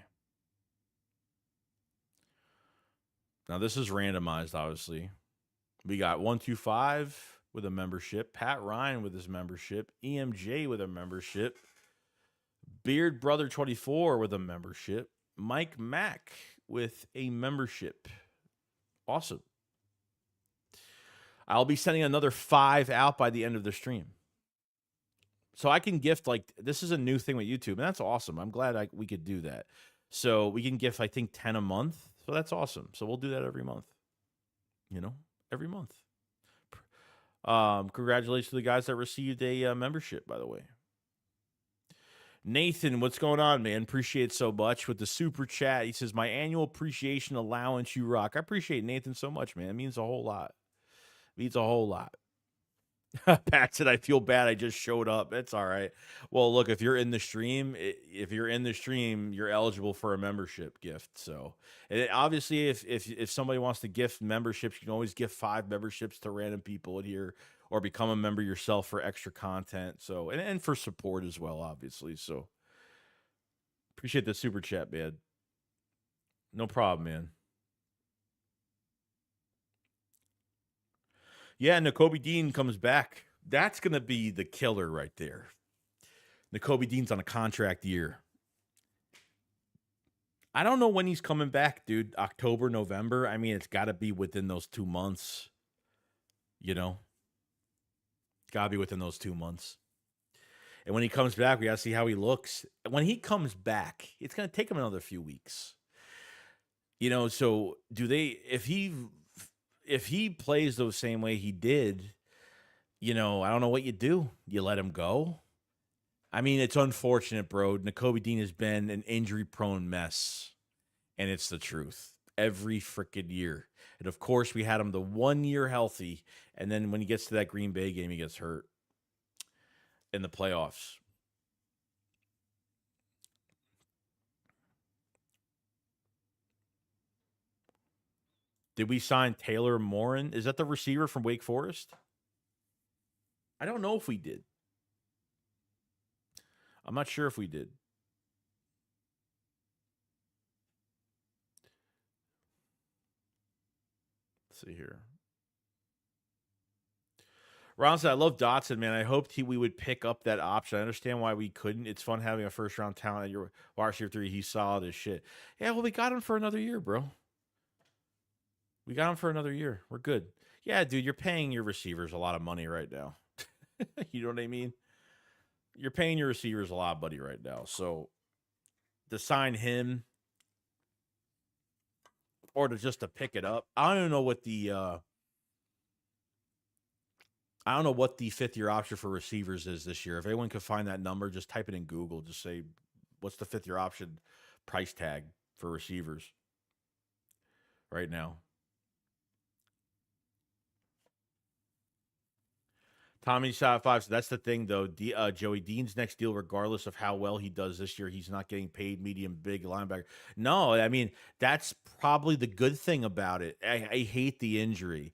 Now this is randomized, obviously. We got 125 with a membership, Pat Ryan with his membership, EMJ with a membership, Beard Brother 24 with a membership, Mike Mack with a membership. Awesome. I'll be sending another 5 out by the end of the stream. So I can gift, this is a new thing with YouTube, and that's awesome. I'm glad we could do that. So we can gift, I think, 10 a month. So that's awesome. So we'll do that every month. You know, every month. Congratulations to the guys that received a membership, by the way. Nathan, what's going on, man? Appreciate it so much with the super chat. He says, my annual appreciation allowance, you rock. I appreciate Nathan so much, man. It means a whole lot. It means a whole lot. Pat said, I feel bad. I just showed up. It's all right. Well, look, if you're in the stream, you're eligible for a membership gift. So obviously, if somebody wants to gift memberships, you can always gift 5 memberships to random people in here, or become a member yourself for extra content. So, and for support as well, obviously. So appreciate the super chat, man. No problem, man. Yeah, Nakobe Dean comes back. That's going to be the killer right there. Nakobe Dean's on a contract year. I don't know when he's coming back, dude. October, November. I mean, it's got to be within those 2 months. You know? Got to be within those 2 months. And when he comes back, we got to see how he looks. When he comes back, it's going to take him another few weeks. You know, so if he plays the same way he did, you know, I don't know what you do. You let him go? I mean, it's unfortunate, bro. Nakobe Dean has been an injury-prone mess, and it's the truth. Every freaking year. And, of course, we had him the 1 year healthy, and then when he gets to that Green Bay game, he gets hurt in the playoffs. Did we sign Taylor Morin? Is that the receiver from Wake Forest? I don't know if we did. I'm not sure if we did. Let's see here. Ron said, I love Dotson, man. I hoped we would pick up that option. I understand why we couldn't. It's fun having a first-round talent at your wide receiver 3. He's solid as shit. Yeah, well, we got him for another year, bro. We got him for another year. We're good. Yeah, dude, you're paying your receivers a lot of money right now. You know what I mean? You're paying your receivers a lot of money right now. So to sign him or to pick it up, I don't know what the 5th year option for receivers is this year. If anyone could find that number, just type it in Google. Just say, what's the 5th year option price tag for receivers right now? Tommy shot 5. So that's the thing, though. Joey Dean's next deal, regardless of how well he does this year, he's not getting paid medium big linebacker. No, I mean, that's probably the good thing about it. I hate the injury.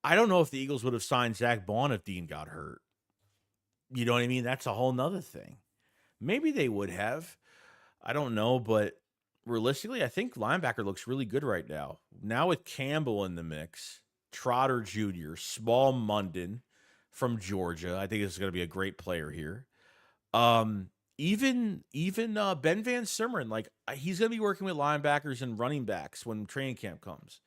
I don't know if the Eagles would have signed Zach Bond if Dean got hurt. You know what I mean? That's a whole nother thing. Maybe they would have. I don't know, but realistically, I think linebacker looks really good right now. Now with Campbell in the mix, Trotter Jr., Small Munden from Georgia. I think this is going to be a great player here. Even Ben Van Simmeren, like he's going to be working with linebackers and running backs when training camp comes.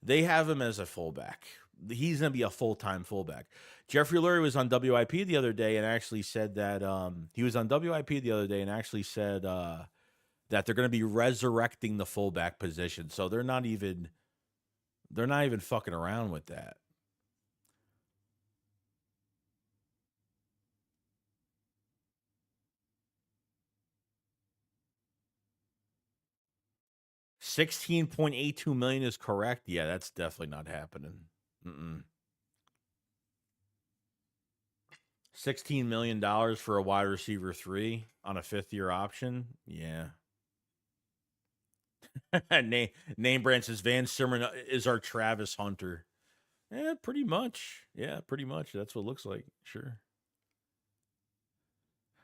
They have him as a fullback. He's going to be a full-time fullback. Jeffrey Lurie was on WIP the other day and actually said that that they're going to be resurrecting the fullback position. So they're not even fucking around with that. $16.82 million is correct. Yeah, that's definitely not happening. $16 million for a wide receiver 3 on a 5th year option. Yeah. Name brand says Van Simmeren is our Travis Hunter. Yeah, pretty much. Yeah, pretty much. That's what it looks like. Sure.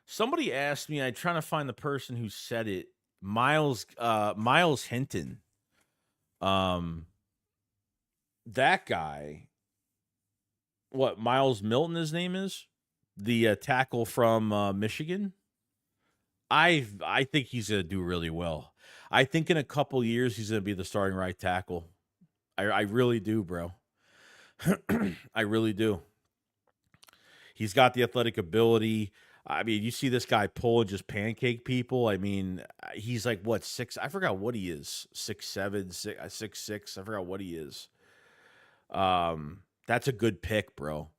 Somebody asked me, I'm trying to find the person who said it. Miles Hinton. That guy. What, Miles Milton his name is? The tackle from Michigan. I think he's going to do really well. I think in a couple years he's going to be the starting right tackle. I really do, bro. I really do. He's got the athletic ability. I mean, you see this guy pull and just pancake people. I mean, he's like what, six? I forgot what he is. 6'7", 6'6". I forgot what he is. That's a good pick, bro.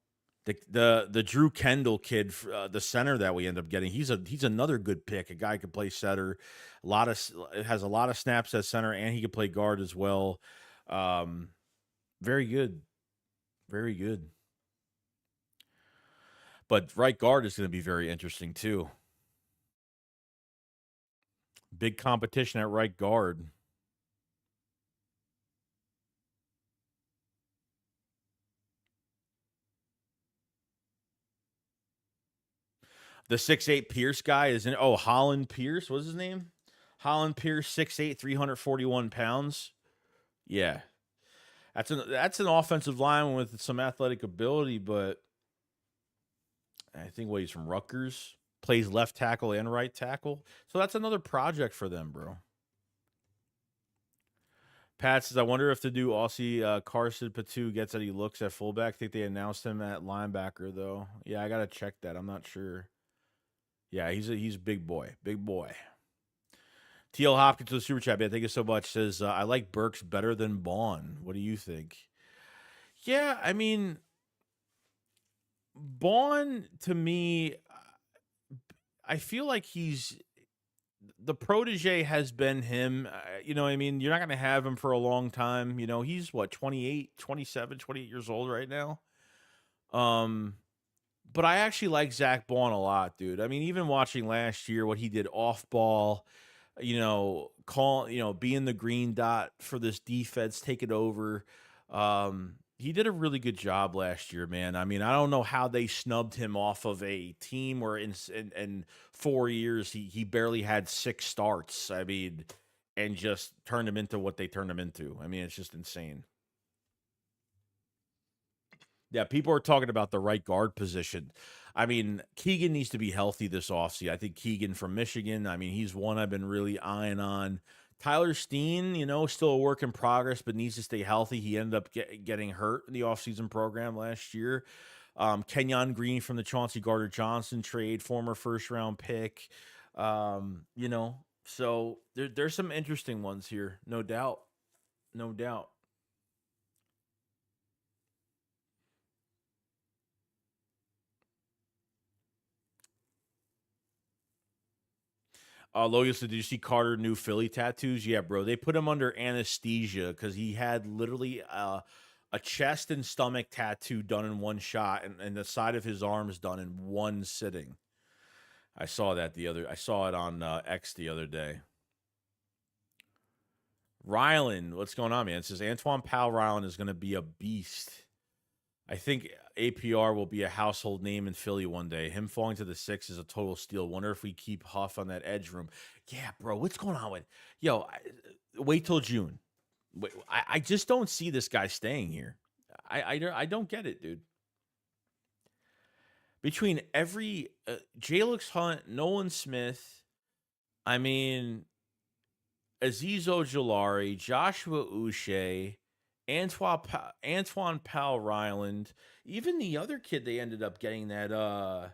The Drew Kendall kid, the center that we end up getting, he's another good pick. A guy could play center, has a lot of snaps at center, and he could play guard as well. Um, very good, very good. But right guard is going to be very interesting too. Big competition at right guard. The 6'8" Pierce guy is in. Oh, Holland Pierce. What's his name? Holland Pierce, 6'8", 341 pounds. Yeah, that's an offensive lineman with some athletic ability, but I think he's from Rutgers. Plays left tackle and right tackle. So that's another project for them, bro. Pat says, I wonder if the new Aussie Carson Patu gets any looks at fullback. I think they announced him at linebacker, though. Yeah, I got to check that. I'm not sure. Yeah, he's a big boy. Big boy. TL Hopkins to the super chat, man. Thank you so much. Says, I like Burks better than Bond. What do you think? Yeah, I mean, Bond to me, I feel like he's the protege has been him. You know what I mean? You're not going to have him for a long time. You know, he's what, 28, 27, 28 years old right now. Um, but I actually like Zach Bond a lot, dude. I mean, even watching last year, what he did off ball, being the green dot for this defense, take it over. He did a really good job last year, man. I mean, I don't know how they snubbed him off of a team where in 4 years he barely had 6 starts. I mean, and just turned him into what they turned him into. I mean, it's just insane. Yeah, people are talking about the right guard position. I mean, Keegan needs to be healthy this offseason. I think Keegan from Michigan, I mean, he's one I've been really eyeing on. Tyler Steen, still a work in progress, but needs to stay healthy. He ended up getting hurt in the offseason program last year. Kenyon Green from the Chauncey Gardner-Johnson trade, former first-round pick. So there's some interesting ones here, no doubt. No doubt. Logan said, "Did you see Carter new Philly tattoos?" Yeah, bro. They put him under anesthesia because he had literally a chest and stomach tattoo done in one shot, and the side of his arms done in one sitting. I saw it on X the other day. Ryland, what's going on, man? It says Antoine Powell Ryland is going to be a beast. I think APR will be a household name in Philly one day. Him falling to the 6 is a total steal. Wonder if we keep Huff on that edge room. Yeah, bro, what's going on with? Wait till June. I just don't see this guy staying here. I don't get it, dude. Between every Jalix Hunt, Nolan Smith, I mean, Aziz Ojolari, Joshua Uche, Antoine Powell Ryland, even the other kid they ended up getting that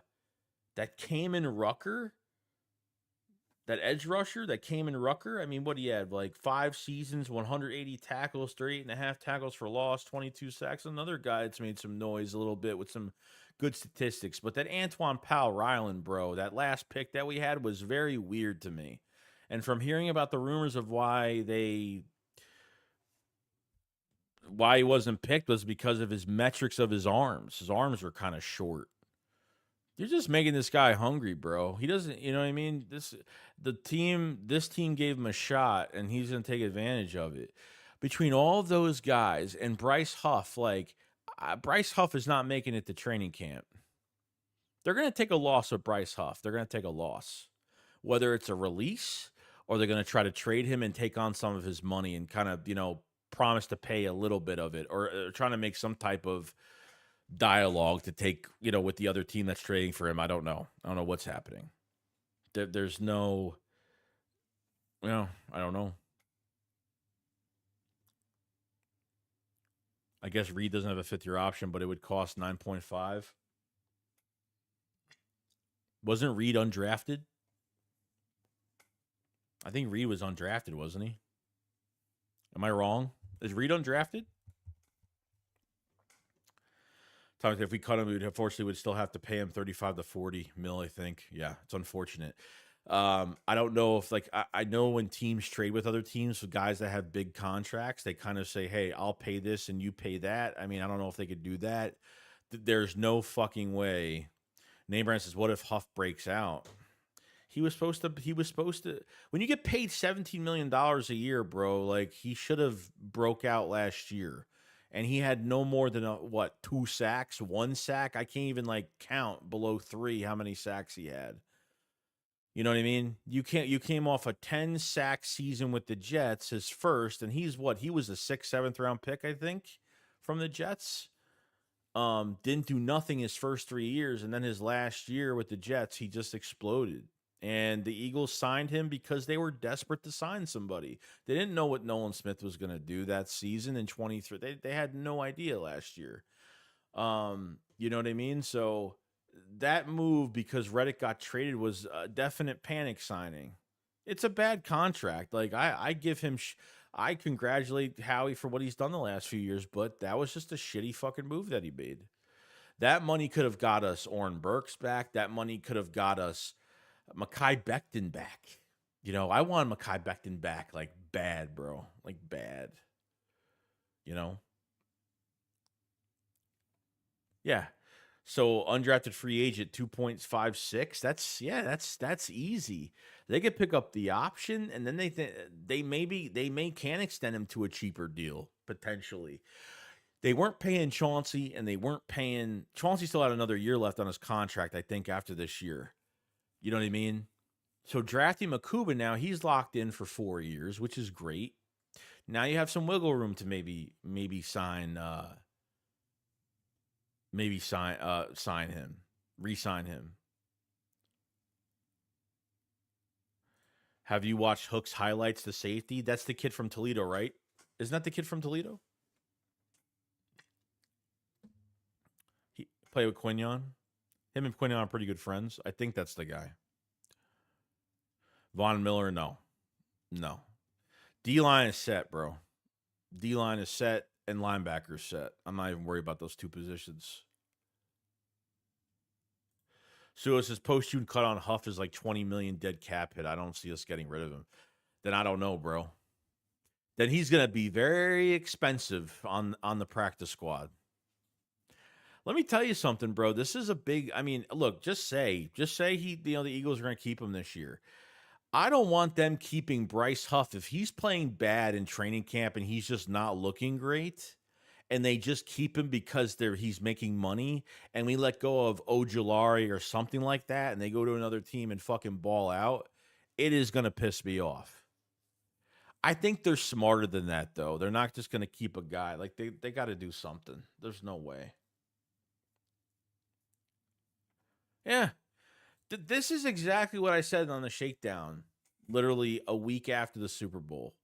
came in Rucker, that edge rusher that came in Rucker. I mean, what he had like 5 seasons, 180 tackles, 38.5 tackles for loss, 22 sacks. Another guy that's made some noise a little bit with some good statistics. But that Antoine Powell Ryland, bro, that last pick that we had was very weird to me. And from hearing about the rumors of why he wasn't picked was because of his metrics of his arms. His arms are kind of short. You're just making this guy hungry, bro. He doesn't, you know what I mean? This team gave him a shot and he's going to take advantage of it. Between all those guys and Bryce Huff, Bryce Huff is not making it to training camp. They're going to take a loss with Bryce Huff. They're going to take a loss. Whether it's a release or they're going to try to trade him and take on some of his money and kind of, promise to pay a little bit of it, or trying to make some type of dialogue to take, with the other team that's trading for him. I don't know what's happening. There's no, I don't know. I guess Reed doesn't have a 5th-year option, but it would cost 9.5. Wasn't Reed undrafted? I think Reed was undrafted, wasn't he? Am I wrong? Is Reed undrafted? Thomas, if we cut him, we would unfortunately would still have to pay him 35 to 40 mil, I think. Yeah, it's unfortunate. I don't know if like I know when teams trade with other teams with guys that have big contracts, they kind of say, "Hey, I'll pay this and you pay that." I mean, I don't know if they could do that. There's no fucking way. Name brand says, "What if Huff breaks out?" He was supposed to. He was supposed to. When you get paid $17 million a year, bro, like he should have broke out last year, and he had no more than what 2 sacks, 1 sack. I can't even like count below 3 how many sacks he had. You know what I mean? You can't. You came off a 10 sack season with the Jets, his first, and he's what he was a 6th, 7th round pick, I think, from the Jets. Didn't do nothing his first 3 years, and then his last year with the Jets, he just exploded. And the Eagles signed him because they were desperate to sign somebody. They didn't know what Nolan Smith was going to do that season in 23. They had no idea last year. You know what I mean? So that move, because Reddick got traded, was a definite panic signing. It's a bad contract. Like I give him I congratulate Howie for what he's done the last few years, but that was just a shitty fucking move that he made. That money could have got us Oren Burks back. That money could have got us Mekhi Becton back. You know, I want Mekhi Becton back like bad, bro. Like bad. You know? Yeah. So undrafted free agent 2.56. That's easy. They could pick up the option, and then they may can extend him to a cheaper deal potentially. They weren't paying Chauncey, and they weren't paying Chauncey. Still had another year left on his contract, I think, after this year. You know what I mean? So drafting Makuba now, he's locked in for 4 years, which is great. Now you have some wiggle room to maybe sign sign him, re-sign him. Have you watched Hook's highlights, the safety? That's the kid from Toledo, right? Isn't that the kid from Toledo? He played with Quinion. Him and Quinion are pretty good friends. I think that's the guy. Von Miller, no. D-line is set, bro. D-line is set and linebacker set. I'm not even worried about those two positions. So it says post-June cut on Huff is like 20 million dead cap hit. I don't see us getting rid of him. Then I don't know, bro. Then he's gonna be very expensive on the practice squad. Let me tell you something, bro. This is a big. I mean, look, just say he, the Eagles are gonna keep him this year. I don't want them keeping Bryce Huff if he's playing bad in training camp and he's just not looking great, and they just keep him because he's making money, and we let go of Ojulari or something like that, and they go to another team and fucking ball out. It is gonna piss me off. I think they're smarter than that, though. They're not just gonna keep a guy. Like they got to do something. There's no way. Yeah. This is exactly what I said on the shakedown, literally a week after the Super Bowl.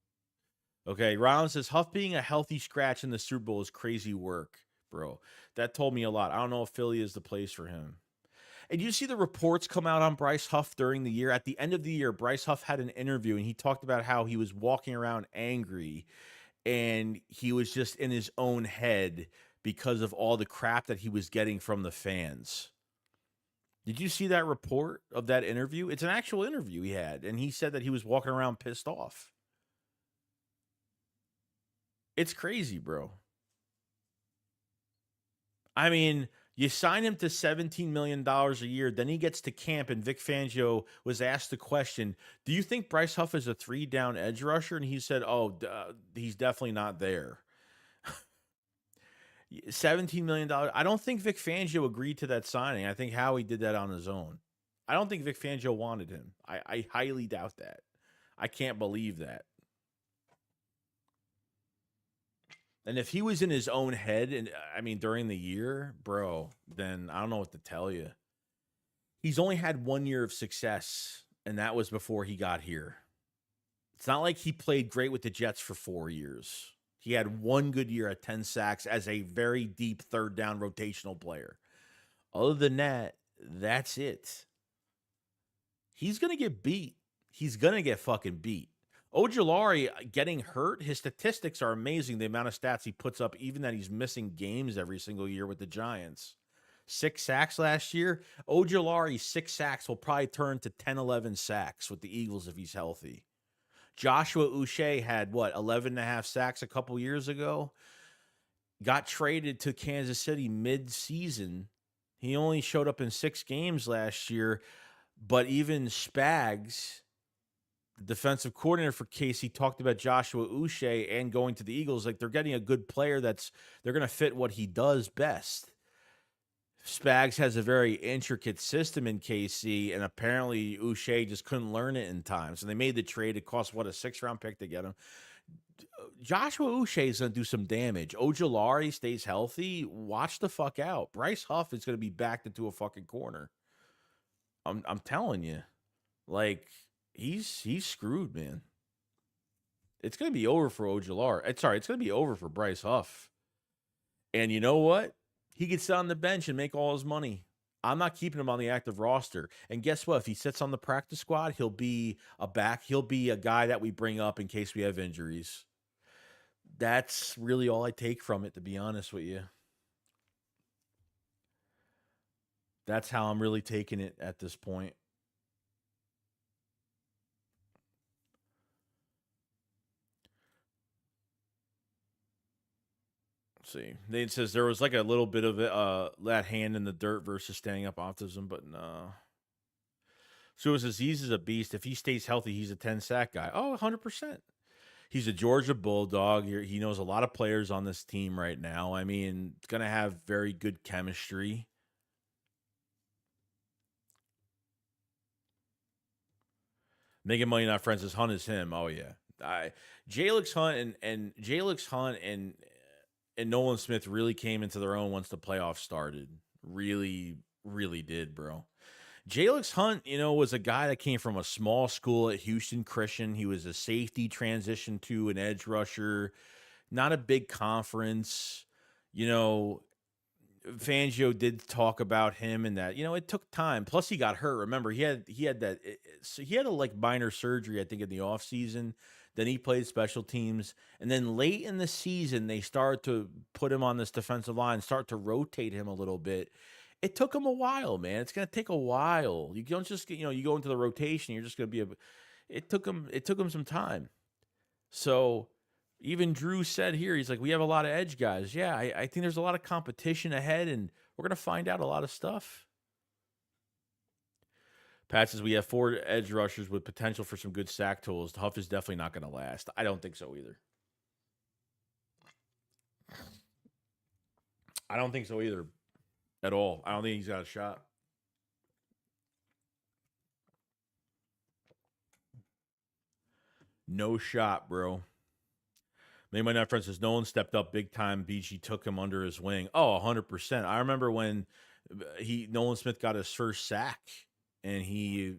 Okay, Ryland says Huff being a healthy scratch in the Super Bowl is crazy work, bro. That told me a lot. I don't know if Philly is the place for him. And you see the reports come out on Bryce Huff during the year. At the end of the year, Bryce Huff had an interview and he talked about how he was walking around angry and he was just in his own head because of all the crap that he was getting from the fans. Did you see that report of that interview? It's an actual interview he had, and he said that he was walking around pissed off. It's crazy, bro. I mean, you sign him to $17 million a year, then he gets to camp, and Vic Fangio was asked the question, do you think Bryce Huff is a 3-down edge rusher? And he said, he's definitely not there. $17 million. I don't think Vic Fangio agreed to that signing. I think Howie did that on his own. I don't think Vic Fangio wanted him. I highly doubt that. I can't believe that. And if he was in his own head, and I mean during the year, bro, then I don't know what to tell you. He's only had 1 year of success, and that was before he got here. It's not like he played great with the Jets for 4 years. He had 1 good year at 10 sacks as a very deep 3rd down rotational player. Other than that, that's it. He's gonna get beat. He's gonna get fucking beat. Ojulari getting hurt, his statistics are amazing. The amount of stats he puts up, even that he's missing games every single year with the Giants. 6 sacks last year. Ojulari's 6 sacks will probably turn to 10, 11 sacks with the Eagles if he's healthy. Joshua Uche had, what, 11 and a half sacks a couple years ago? Got traded to Kansas City mid-season. He only showed up in 6 games last year, but even Spags, the defensive coordinator for KC, talked about Joshua Uche and going to the Eagles. Like, they're getting a good player they're going to fit what he does best. Spags has a very intricate system in KC, and apparently Uche just couldn't learn it in time. So they made the trade. It cost, what, a 6th-round pick to get him. Joshua Uche is going to do some damage. Ojulari stays healthy. Watch the fuck out. Bryce Huff is going to be backed into a fucking corner. I'm telling you. Like, he's screwed, man. It's going to be over for Ojulari. It's going to be over for Bryce Huff. And you know what? He could sit on the bench and make all his money. I'm not keeping him on the active roster. And guess what? If he sits on the practice squad, he'll be a back. He'll be a guy that we bring up in case we have injuries. That's really all I take from it, to be honest with you. That's how I'm really taking it at this point. See, Nate says there was like a little bit of that hand in the dirt versus standing up autism, but no. So Aziz is a beast. If he stays healthy, he's a 10 sack guy. Oh, 100%. He's a Georgia Bulldog. He knows a lot of players on this team right now. I mean, it's going to have very good chemistry. Making money, not friends. His Hunt is him. Oh yeah, Jalix Hunt and Jalix Hunt and Nolan Smith really came into their own once the playoffs started. Really, really did, bro. Jalix Hunt, was a guy that came from a small school at Houston Christian. He was a safety, transition to an edge rusher, not a big conference. Fangio did talk about him and that, it took time. Plus he got hurt. Remember, he had a like minor surgery, I think, in the offseason. Then he played special teams. And then late in the season, they started to put him on this defensive line, start to rotate him a little bit. It took him a while, man. It's going to take a while. You don't just get, you go into the rotation, you're just going to be it took him some time. So even Drew said here, he's like, we have a lot of edge guys. Yeah, I think there's a lot of competition ahead, and we're going to find out a lot of stuff. Pat says we have 4 edge rushers with potential for some good sack tools. Huff is definitely not going to last. I don't think so either. I don't think so either at all. I don't think he's got a shot. No shot, bro. Maybe my net friend says Nolan stepped up big time. BG took him under his wing. Oh, 100%. I remember when Nolan Smith got his first sack and he,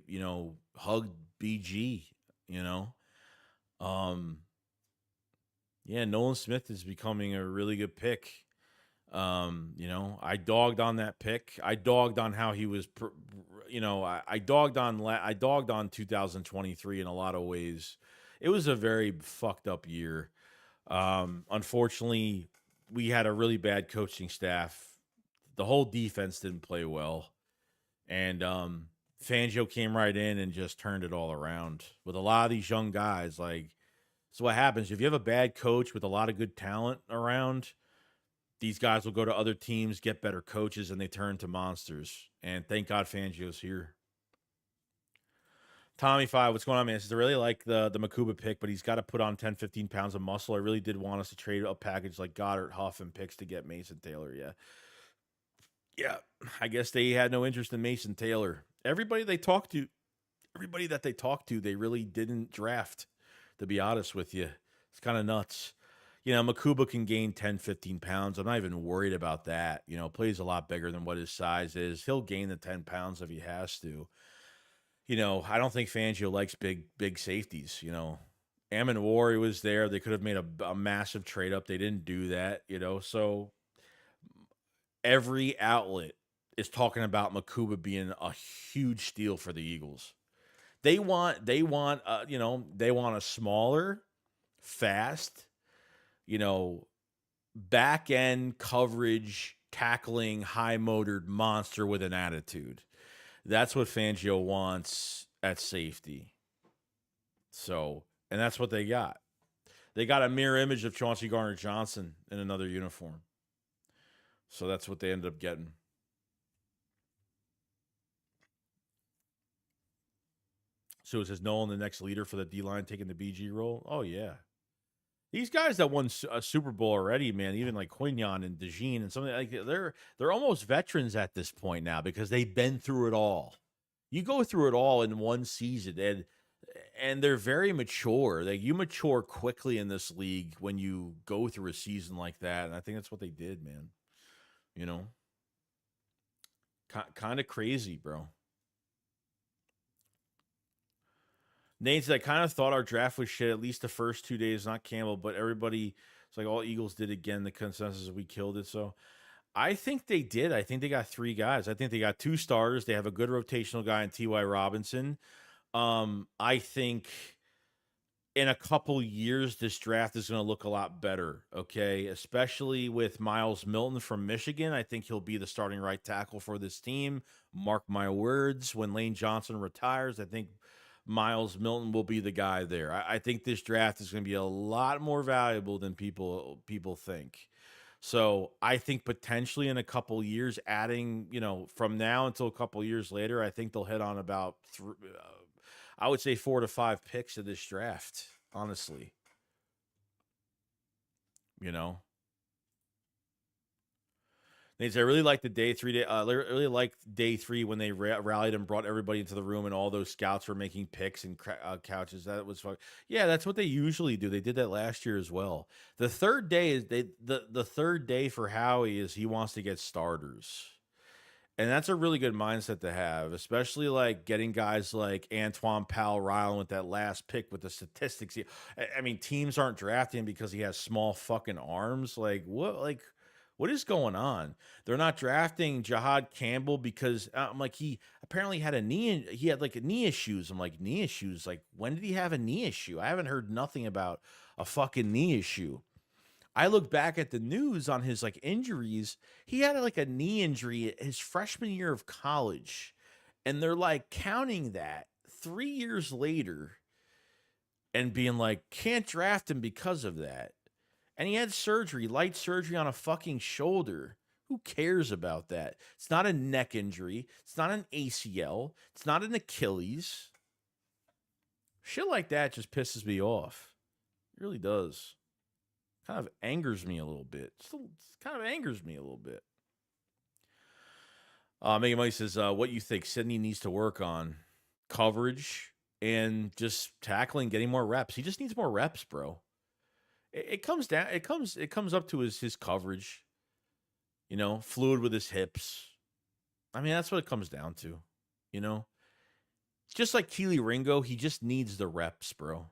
hugged BG, Yeah, Nolan Smith is becoming a really good pick. I dogged on that pick. I dogged on how he was, I dogged on 2023 in a lot of ways. It was a very fucked up year. Unfortunately, we had a really bad coaching staff. The whole defense didn't play well. And Fangio came right in and just turned it all around with a lot of these young guys. Like, so what happens if you have a bad coach with a lot of good talent around? These guys will go to other teams, get better coaches, and they turn to monsters. And thank God Fangio's here. Tommy 5, what's going on, man? Says I really like the Makuba pick, but he's got to put on 10, 15 pounds of muscle. I really did want us to trade a package like Goedert, Huff, and picks to get Mason Taylor. Yeah. Yeah. I guess they had no interest in Mason Taylor. Everybody that they talked to, they really didn't draft, to be honest with you. It's kind of nuts. Makuba can gain 10, 15 pounds. I'm not even worried about that. Plays a lot bigger than what his size is. He'll gain the 10 pounds if he has to. I don't think Fangio likes big safeties. Ammon Wari was there. They could have made a massive trade up. They didn't do that, So every outlet is talking about Makuba being a huge steal for the Eagles. They want a smaller, fast, you know, back end coverage, tackling, high motored monster with an attitude. That's what Fangio wants at safety. So, and that's what they got. They got a mirror image of Chauncey Gardner-Johnson in another uniform. So that's what they ended up getting. So it says Nolan, the next leader for the D line, taking the BG role. Oh yeah, these guys that won a Super Bowl already, man. Even like Quignon and DeJean and something like they're almost veterans at this point now because they've been through it all. You go through it all in one season, and they're very mature. Like you mature quickly in this league when you go through a season like that, and I think that's what they did, man. You know, kind of crazy, bro. Nate said, I kind of thought our draft was shit at least the first 2 days, not Campbell, but everybody, it's like all Eagles did again. The consensus is we killed it. So I think they did. I think they got 3 guys. I think they got 2 starters. They have a good rotational guy in T.Y. Robinson. I think in a couple years, this draft is going to look a lot better, okay? Especially with Miles Milton from Michigan. I think he'll be the starting right tackle for this team. Mark my words. When Lane Johnson retires, I think Miles Milton will be the guy there. I think this draft is going to be a lot more valuable than people think. So I think potentially in a couple years, adding, from now until a couple years later, I think they'll hit on about I would say 4 to 5 picks of this draft, honestly. They say, I really like the really liked day 3 when they rallied and brought everybody into the room and all those scouts were making picks and couches. That was fun. Yeah, that's what they usually do. They did that last year as well. The third day is the third day for Howie is he wants to get starters. And that's a really good mindset to have, especially like getting guys like Antoine Powell Ryland with that last pick with the statistics. I mean, teams aren't drafting because he has small fucking arms. Like, what? Like, what is going on? They're not drafting Jahad Campbell because I'm like, he apparently had he had like knee issues. I'm like, knee issues? Like, when did he have a knee issue? I haven't heard nothing about a fucking knee issue. I look back at the news on his like injuries. He had like a knee injury his freshman year of college, and they're like counting that 3 years later and being like, can't draft him because of that. And he had surgery, light surgery on a fucking shoulder. Who cares about that? It's not a neck injury. It's not an ACL. It's not an Achilles. Shit like that just pisses me off. It really does. Kind of angers me a little bit. Kind of angers me a little bit. Megan Money says, what you think Sidney needs to work on? Coverage and just tackling, getting more reps. He just needs more reps, bro. It comes down. It comes up to his coverage. Fluid with his hips. I mean, that's what it comes down to. Just like Keely Ringo, he just needs the reps, bro.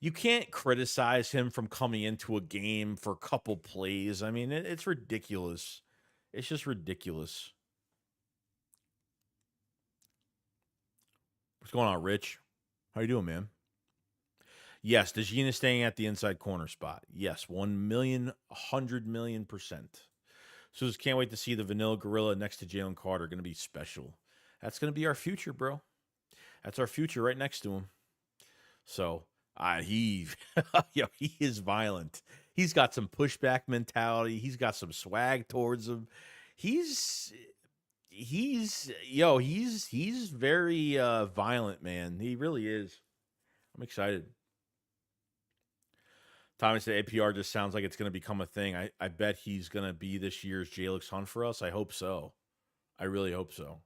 You can't criticize him from coming into a game for a couple plays. I mean, it's ridiculous. It's just ridiculous. What's going on, Rich? How you doing, man? Yes, DeJean is staying at the inside corner spot. Yes, 100,000,000%. So just can't wait to see the Vanilla Gorilla next to Jalen Carter. Going to be special. That's going to be our future, bro. That's our future right next to him. So he is violent. He's got some pushback mentality. He's got some swag towards him. He's very violent, man. He really is. I'm excited. Tommy said APR just sounds like it's going to become a thing. I bet he's going to be this year's Jalix Hunt for us. I hope so. I really hope so.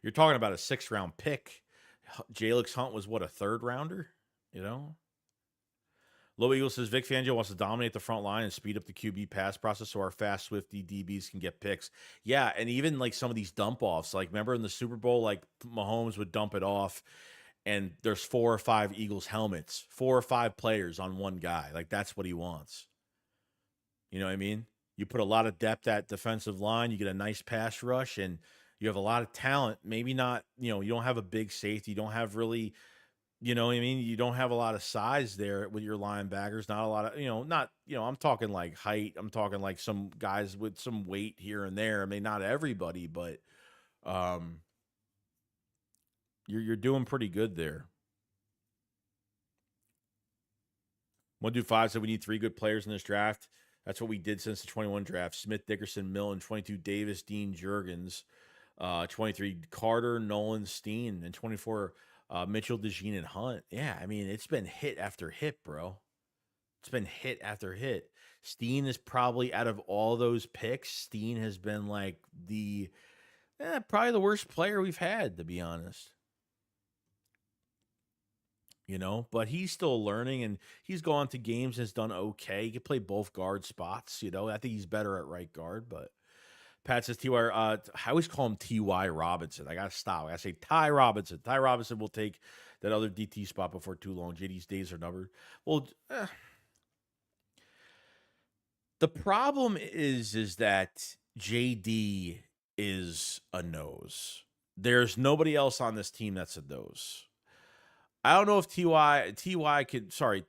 You're talking about a 6th-round pick. Jalix Hunt was, what, a 3rd rounder? Low Eagle says Vic Fangio wants to dominate the front line and speed up the QB pass process so our fast, swifty DBs can get picks. Yeah, and even like some of these dump offs. Like, remember in the Super Bowl, like Mahomes would dump it off, and there's 4 or 5 Eagles helmets, 4 or 5 players on one guy. Like, that's what he wants. You know what I mean? You put a lot of depth at defensive line, you get a nice pass rush, and You have a lot of talent. Maybe not, you don't have a big safety. You don't have really, you know what I mean? You don't have a lot of size there with your linebackers. Not a lot of, not, I'm talking like height. I'm talking like some guys with some weight here and there. I mean, not everybody, but um, you're doing pretty good there. 125 said we need 3 good players in this draft. That's what we did since the 21 draft. Smith, Dickerson, Millen, 22 Davis, Dean, Jurgens, 23 Carter, Nolan, Steen, and 24 Mitchell, DeJean, and Hunt. Yeah, I mean, it's been hit after hit, bro. It's been hit after hit. Steen is probably, out of all those picks, Steen has been like probably the worst player we've had, to be honest. But he's still learning, and he's gone to games and has done okay. He can play both guard spots. I think he's better at right guard, but Pat says T.Y. I always call him T.Y. Robinson. I got to stop. I got to say Ty Robinson. Ty Robinson will take that other DT spot before too long. JD's days are numbered. Well, the problem is that JD is a nose. There's nobody else on this team that's a nose. I don't know if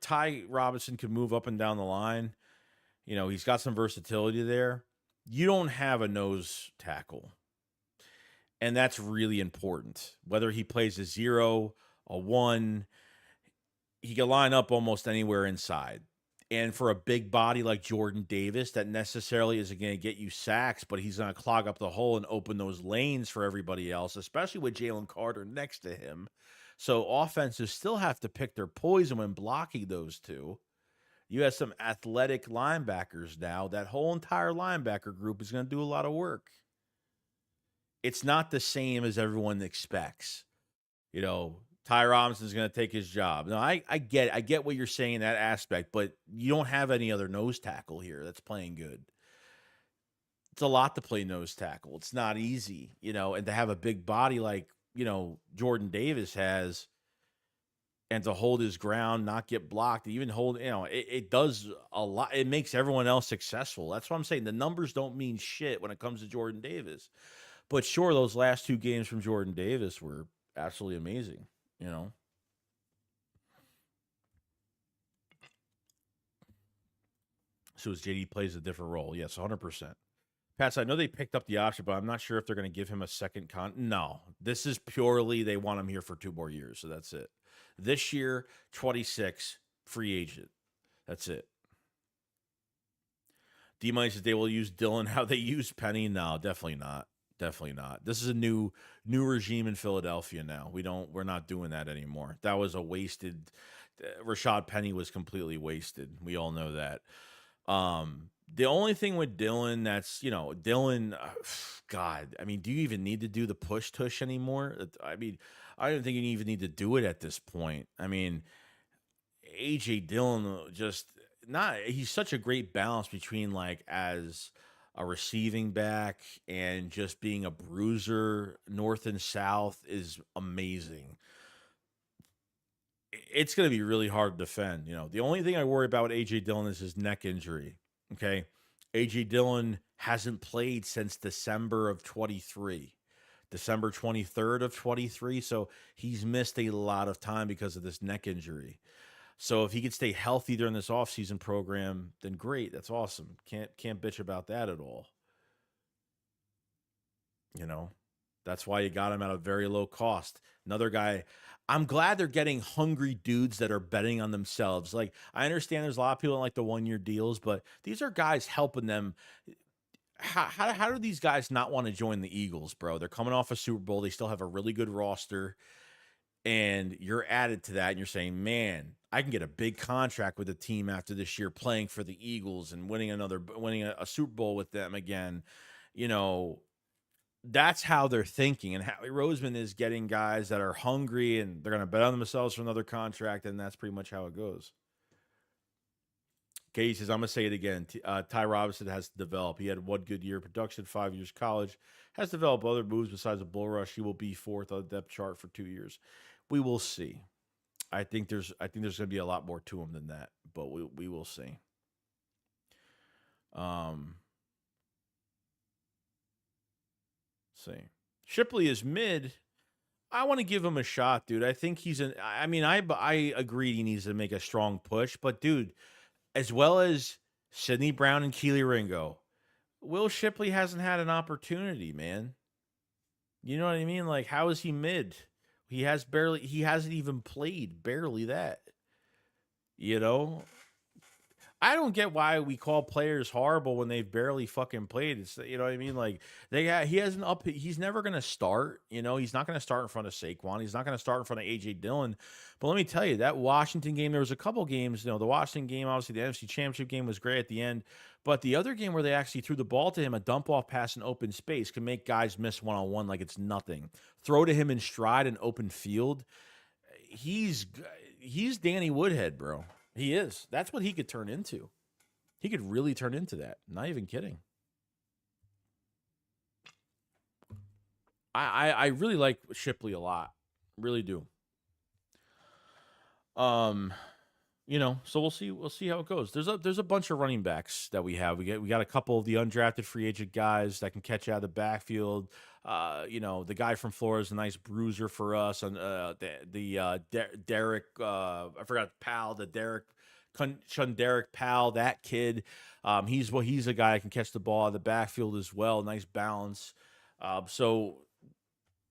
Ty Robinson could move up and down the line. He's got some versatility there. You don't have a nose tackle. And that's really important. Whether he plays a 0, a 1, he can line up almost anywhere inside. And for a big body like Jordan Davis, that necessarily isn't going to get you sacks, but he's going to clog up the hole and open those lanes for everybody else, especially with Jalen Carter next to him. So offenses still have to pick their poison when blocking those two. You have some athletic linebackers now. That whole entire linebacker group is going to do a lot of work. It's not the same as everyone expects. Ty Robinson's going to take his job. No, I get what you're saying in that aspect, but you don't have any other nose tackle here that's playing good. It's a lot to play nose tackle. It's not easy, and to have a big body like, Jordan Davis has, and to hold his ground, not get blocked, even hold, it does a lot. It makes everyone else successful. That's what I'm saying. The numbers don't mean shit when it comes to Jordan Davis. But sure, those last 2 games from Jordan Davis were absolutely amazing, So as JD plays a different role. Yes, 100%. Pats, I know they picked up the option, but I'm not sure if they're going to give him a second No, this is purely they want him here for 2 more years, so that's it. This year, 26, free agent. That's it. D-Money says they will use Dylan how they use Penny. No, definitely not. Definitely not. This is a new regime in Philadelphia now. We're not doing that anymore. That was a wasted. Rashad Penny was completely wasted. We all know that. The only thing with Dylan that's, Dylan, God, I mean, do you even need to do the push tush anymore? I mean, I don't think you even need to do it at this point. I mean, AJ Dillon he's such a great balance between like as a receiving back and just being a bruiser north and south is amazing. It's going to be really hard to defend. The only thing I worry about with AJ Dillon is his neck injury. Okay. AJ Dillon hasn't played since December of 23, December 23rd of 23. So he's missed a lot of time because of this neck injury. So if he could stay healthy during this offseason program, then great. That's awesome. Can't bitch about that at all. That's why you got him at a very low cost. Another guy, I'm glad they're getting hungry dudes that are betting on themselves. Like, I understand there's a lot of people that like the 1-year deals, but these are guys helping them. How do these guys not want to join the Eagles, bro? They're coming off a Super Bowl. They still have a really good roster. And you're added to that, and you're saying, man, I can get a big contract with the team after this year playing for the Eagles and winning a Super Bowl with them again. That's how they're thinking. And Howie Roseman is getting guys that are hungry and they're going to bet on themselves for another contract. And that's pretty much how it goes. Katie says, I'm going to say it again. Ty Robinson has to develop. He had 1 good year of production, 5 years college, has developed other moves besides a bull rush. He will be 4th on the depth chart for 2 years. We will see. I think there's going to be a lot more to him than that, but we will see. See. Shipley is mid. I want to give him a shot, dude. I think he's an. I mean, I agree he needs to make a strong push, but dude, as well as Sidney Brown and Keely Ringo, Will Shipley hasn't had an opportunity, man. You know what I mean? Like, how is he mid? He hasn't even played, barely that. You know, I don't get why we call players horrible when they've barely fucking played. It's you know what I mean. Like he hasn't up. He's never gonna start. You know, he's not gonna start in front of Saquon. He's not gonna start in front of AJ Dillon. But let me tell you, that Washington game, there was a couple games. You know, the Washington game, obviously the NFC Championship game was great at the end. But the other game where they actually threw the ball to him, a dump off pass in open space, can make guys miss one on one like it's nothing. Throw to him in stride and open field. He's he's Danny Woodhead, bro. He is. That's what he could turn into. He could really turn into that. Not even kidding. I really like Shipley a lot. Really do. You know, so we'll see how it goes. There's a bunch of running backs that we have. We got a couple of the undrafted free agent guys that can catch out of the backfield. You know, the guy from Florida is a nice bruiser for us. And Derek, I forgot Powell, the Derek Powell, that kid. He's a guy that can catch the ball out of the backfield as well. Nice balance. So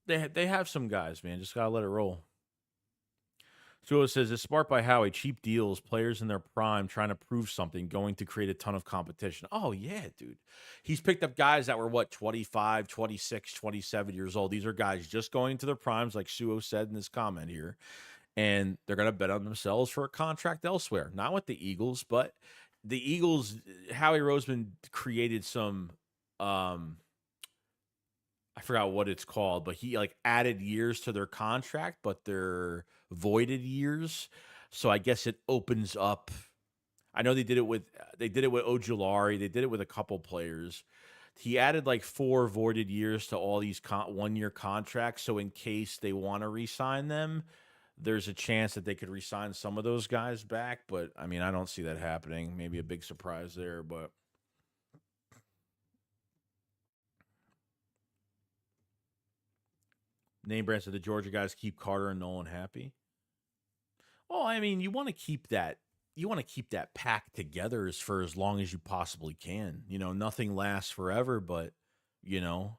they have some guys, man. Just gotta let it roll. So it says it's smart by Howie. Cheap deals, players in their prime trying to prove something, going to create a ton of competition. Oh, yeah, dude. He's picked up guys that were, 25, 26, 27 years old. These are guys just going to their primes, like Suo said in his comment here. And they're going to bet on themselves for a contract elsewhere. Not with the Eagles, but the Eagles, Howie Roseman created some I forgot what it's called, but he like added years to their contract, but they're voided years. So I guess it opens up. I know they did it with Ojulari, they did it with a couple players. He added like 4 voided years to all these 1-year contracts. So in case they want to re-sign them, there's a chance that they could re-sign some of those guys back. But I mean, I don't see that happening. Maybe a big surprise there, but name brand said the Georgia guys keep Carter and Nolan happy. Well, I mean, you want to keep that pack together for as long as you possibly can. You know, nothing lasts forever, but you know,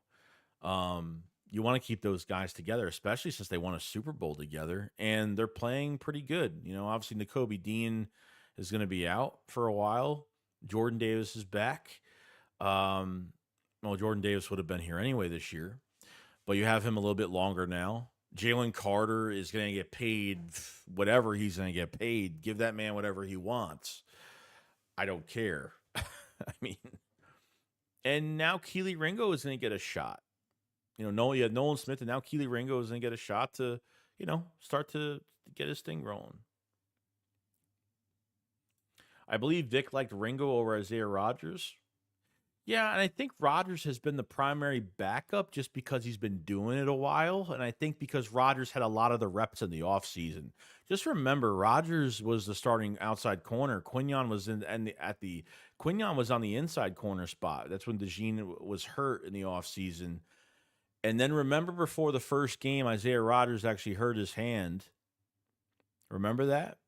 you want to keep those guys together, especially since they won a Super Bowl together and they're playing pretty good. You know, obviously Nakobe Dean is going to be out for a while. Jordan Davis is back. Um, well, Jordan Davis would have been here anyway this year, but you have him a little bit longer now. Jalen Carter is going to get paid whatever he's going to get paid. Give that man whatever he wants. I don't care. I mean, and now Keely Ringo is going to get a shot. You know, you had Nolan Smith, and now Keely Ringo is going to get a shot to, you know, start to get his thing rolling. I believe Vic liked Ringo over Isaiah Rodgers. Yeah, and I think Rodgers has been the primary backup just because he's been doing it a while. And I think because Rodgers had a lot of the reps in the offseason. Just remember, Rodgers was the starting outside corner. Quinion was Quinion was on the inside corner spot. That's when DeJean was hurt in the offseason. And then remember before the first game, Isaiah Rodgers actually hurt his hand. Remember that?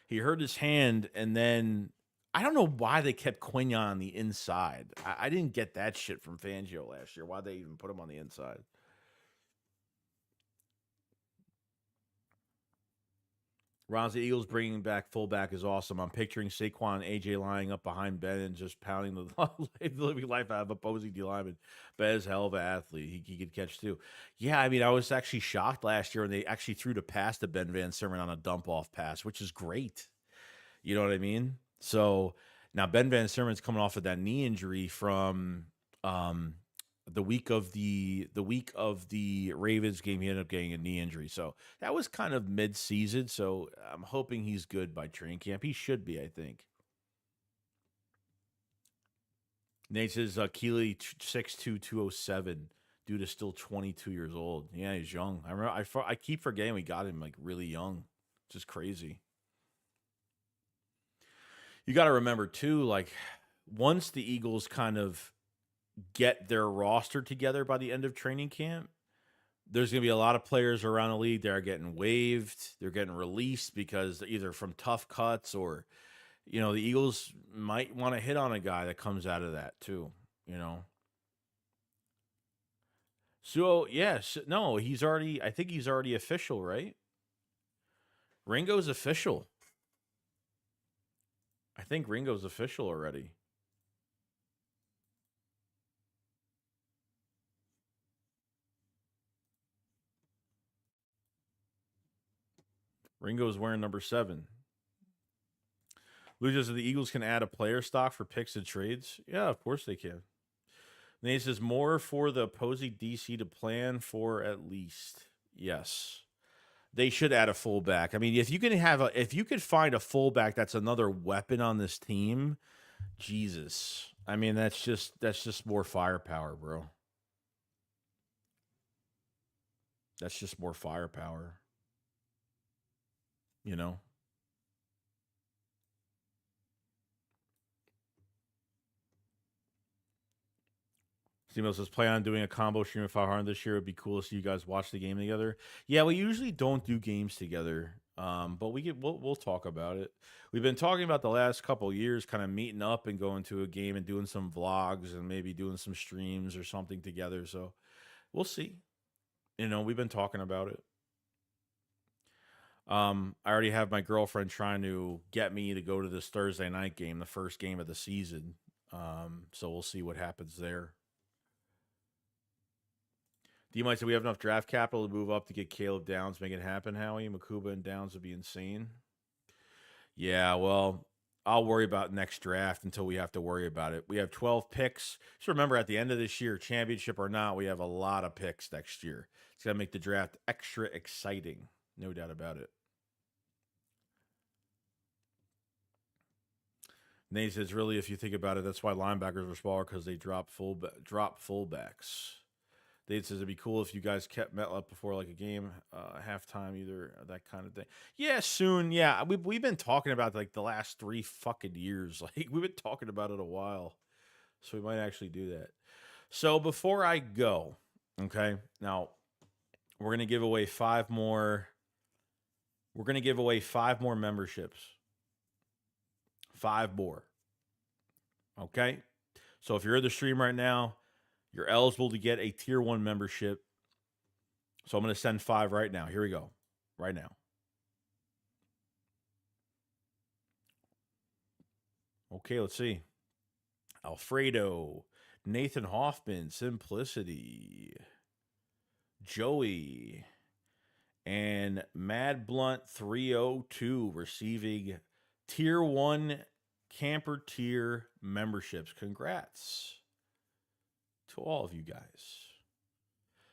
He hurt his hand, and then I don't know why they kept Quinion on the inside. I didn't get that shit from Fangio last year. Why they even put him on the inside? Ron's Eagles bringing back fullback is awesome. I'm picturing Saquon and AJ lying up behind Ben and just pounding the living life out of opposing D lineman. Ben is a hell of an athlete. He could catch too. Yeah, I mean, I was actually shocked last year when they actually threw the pass to Ben Van Sermon on a dump off pass, which is great. You know what I mean? So now Ben Van Sermon's coming off of that knee injury from the week of the Ravens game. He ended up getting a knee injury, so that was kind of mid-season. So I'm hoping he's good by training camp. He should be, I think. Nate says Keely 6'2", 207. Dude is still 22 years old. Yeah, he's young. I remember. I keep forgetting we got him like really young. Just crazy. You got to remember too, like once the Eagles kind of get their roster together by the end of training camp, There's going to be a lot of players around the league that are getting waived. They're getting released because either from tough cuts or, the Eagles might want to hit on a guy that comes out of that too, you know. So, yes, no, I think he's already official, right? Ringo's official. I think Ringo's official already. Ringo's wearing number 7. Lucas, the Eagles can add a player stock for picks and trades. Yeah, of course they can. And he says more for the opposing DC to plan for at least. Yes. They should add a fullback. I mean, if you could find a fullback that's another weapon on this team, Jesus. I mean, that's just more firepower, bro. That's just more firepower. You know? Steve says, plan on doing a combo stream of 500 this year. It'd be cool to see you guys watch the game together. Yeah, we usually don't do games together, but we'll talk about it. We've been talking about the last couple years, kind of meeting up and going to a game and doing some vlogs and maybe doing some streams or something together. So we'll see. We've been talking about it. I already have my girlfriend trying to get me to go to this Thursday night game, the first game of the season. So we'll see what happens there. D might say we have enough draft capital to move up to get Caleb Downs, make it happen, Howie. Makuba and Downs would be insane. Yeah, well, I'll worry about next draft until we have to worry about it. We have 12 picks. Just remember, at the end of this year, championship or not, we have a lot of picks next year. It's going to make the draft extra exciting. No doubt about it. Nate says, really, if you think about it, that's why linebackers were smaller, because they drop fullbacks. Dave says it'd be cool if you guys kept Metcalf before like a game, halftime, either that kind of thing. Yeah, soon. Yeah, we've been talking about like the last 3 fucking years. Like we've been talking about it a while, so we might actually do that. So before I go, okay, now we're gonna give away 5 more. We're gonna give away 5 more memberships. 5 more. Okay, so if you're in the stream right now, you're eligible to get a tier 1 membership. So I'm going to send 5 right now. Here we go. Right now. Okay, let's see. Alfredo, Nathan Hoffman, Simplicity, Joey, and Mad Blunt 302 receiving tier 1 camper tier memberships. Congrats to all of you guys.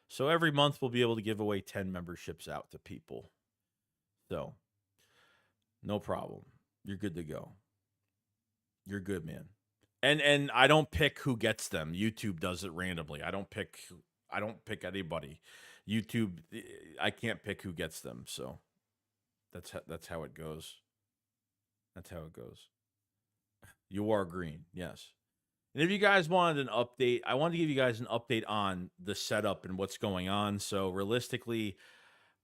So every month we'll be able to give away 10 memberships out to people. So no problem. You're good to go. You're good, man. And I don't pick who gets them. YouTube does it randomly. I don't pick anybody. YouTube, I can't pick who gets them. So that's how it goes. That's how it goes. You are green. Yes. And if you guys wanted an update, I wanted to give you guys an update on the setup and what's going on. So realistically,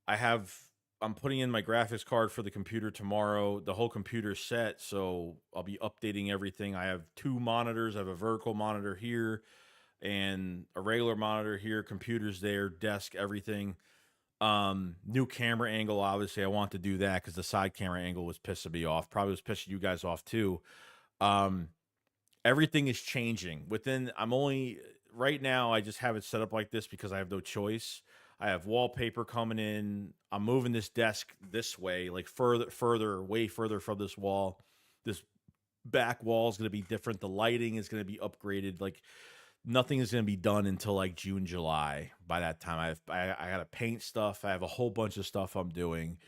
I'm putting in my graphics card for the computer tomorrow. The whole computer's set, so I'll be updating everything. I have 2 monitors. I have a vertical monitor here and a regular monitor here, computers there, desk, everything. New camera angle, obviously I want to do that because the side camera angle was pissing me off. Probably was pissing you guys off too. Everything is changing. Right now, I just have it set up like this because I have no choice. I have wallpaper coming in. I'm moving this desk this way, like way further from this wall. This back wall is going to be different. The lighting is going to be upgraded. Like nothing is going to be done until like June, July. By that time, I got to paint stuff. I have a whole bunch of stuff I'm doing.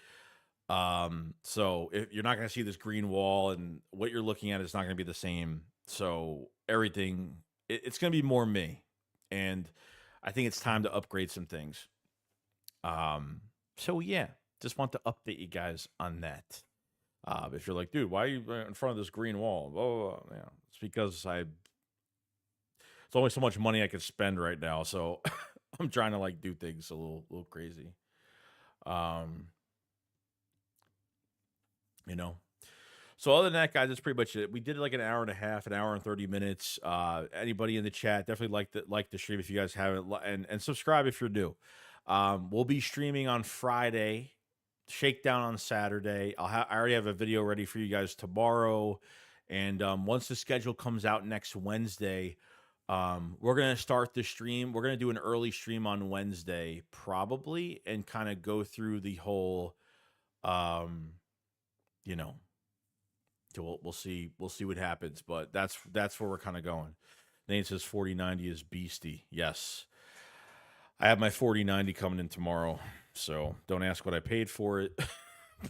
So if you're not going to see this green wall, and what you're looking at is not going to be the same. So everything, it's going to be more me, and I think it's time to upgrade some things. So yeah, just want to update you guys on that. If you're like, dude, why are you in front of this green wall? Blah, blah, blah. Yeah, it's because it's only so much money I could spend right now. So I'm trying to like do things a little crazy. Um, you know. So other than that, guys, that's pretty much it. We did like an hour and a half, an hour and 30 minutes. Anybody in the chat, definitely like the stream if you guys haven't, and subscribe if you're new. We'll be streaming on Friday, Shakedown on Saturday. I already have a video ready for you guys tomorrow, and once the schedule comes out next Wednesday, we're gonna start the stream. We're gonna do an early stream on Wednesday, probably, and kind of go through the whole, um, you know. So we'll see what happens, but that's where we're kind of going. Nate says 4090 is beastie. Yes, I have my 4090 coming in tomorrow, so don't ask what I paid for it,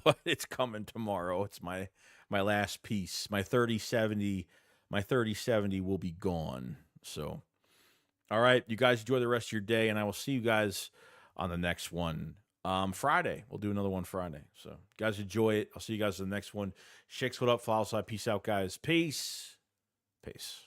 but it's coming tomorrow. It's my last piece. My 3070 will be gone. So, all right, you guys enjoy the rest of your day, and I will see you guys on the next one. Friday. We'll do another one Friday. So, guys, enjoy it. I'll see you guys in the next one. Shakes, what up? Follow side. Peace out, guys. Peace. Peace.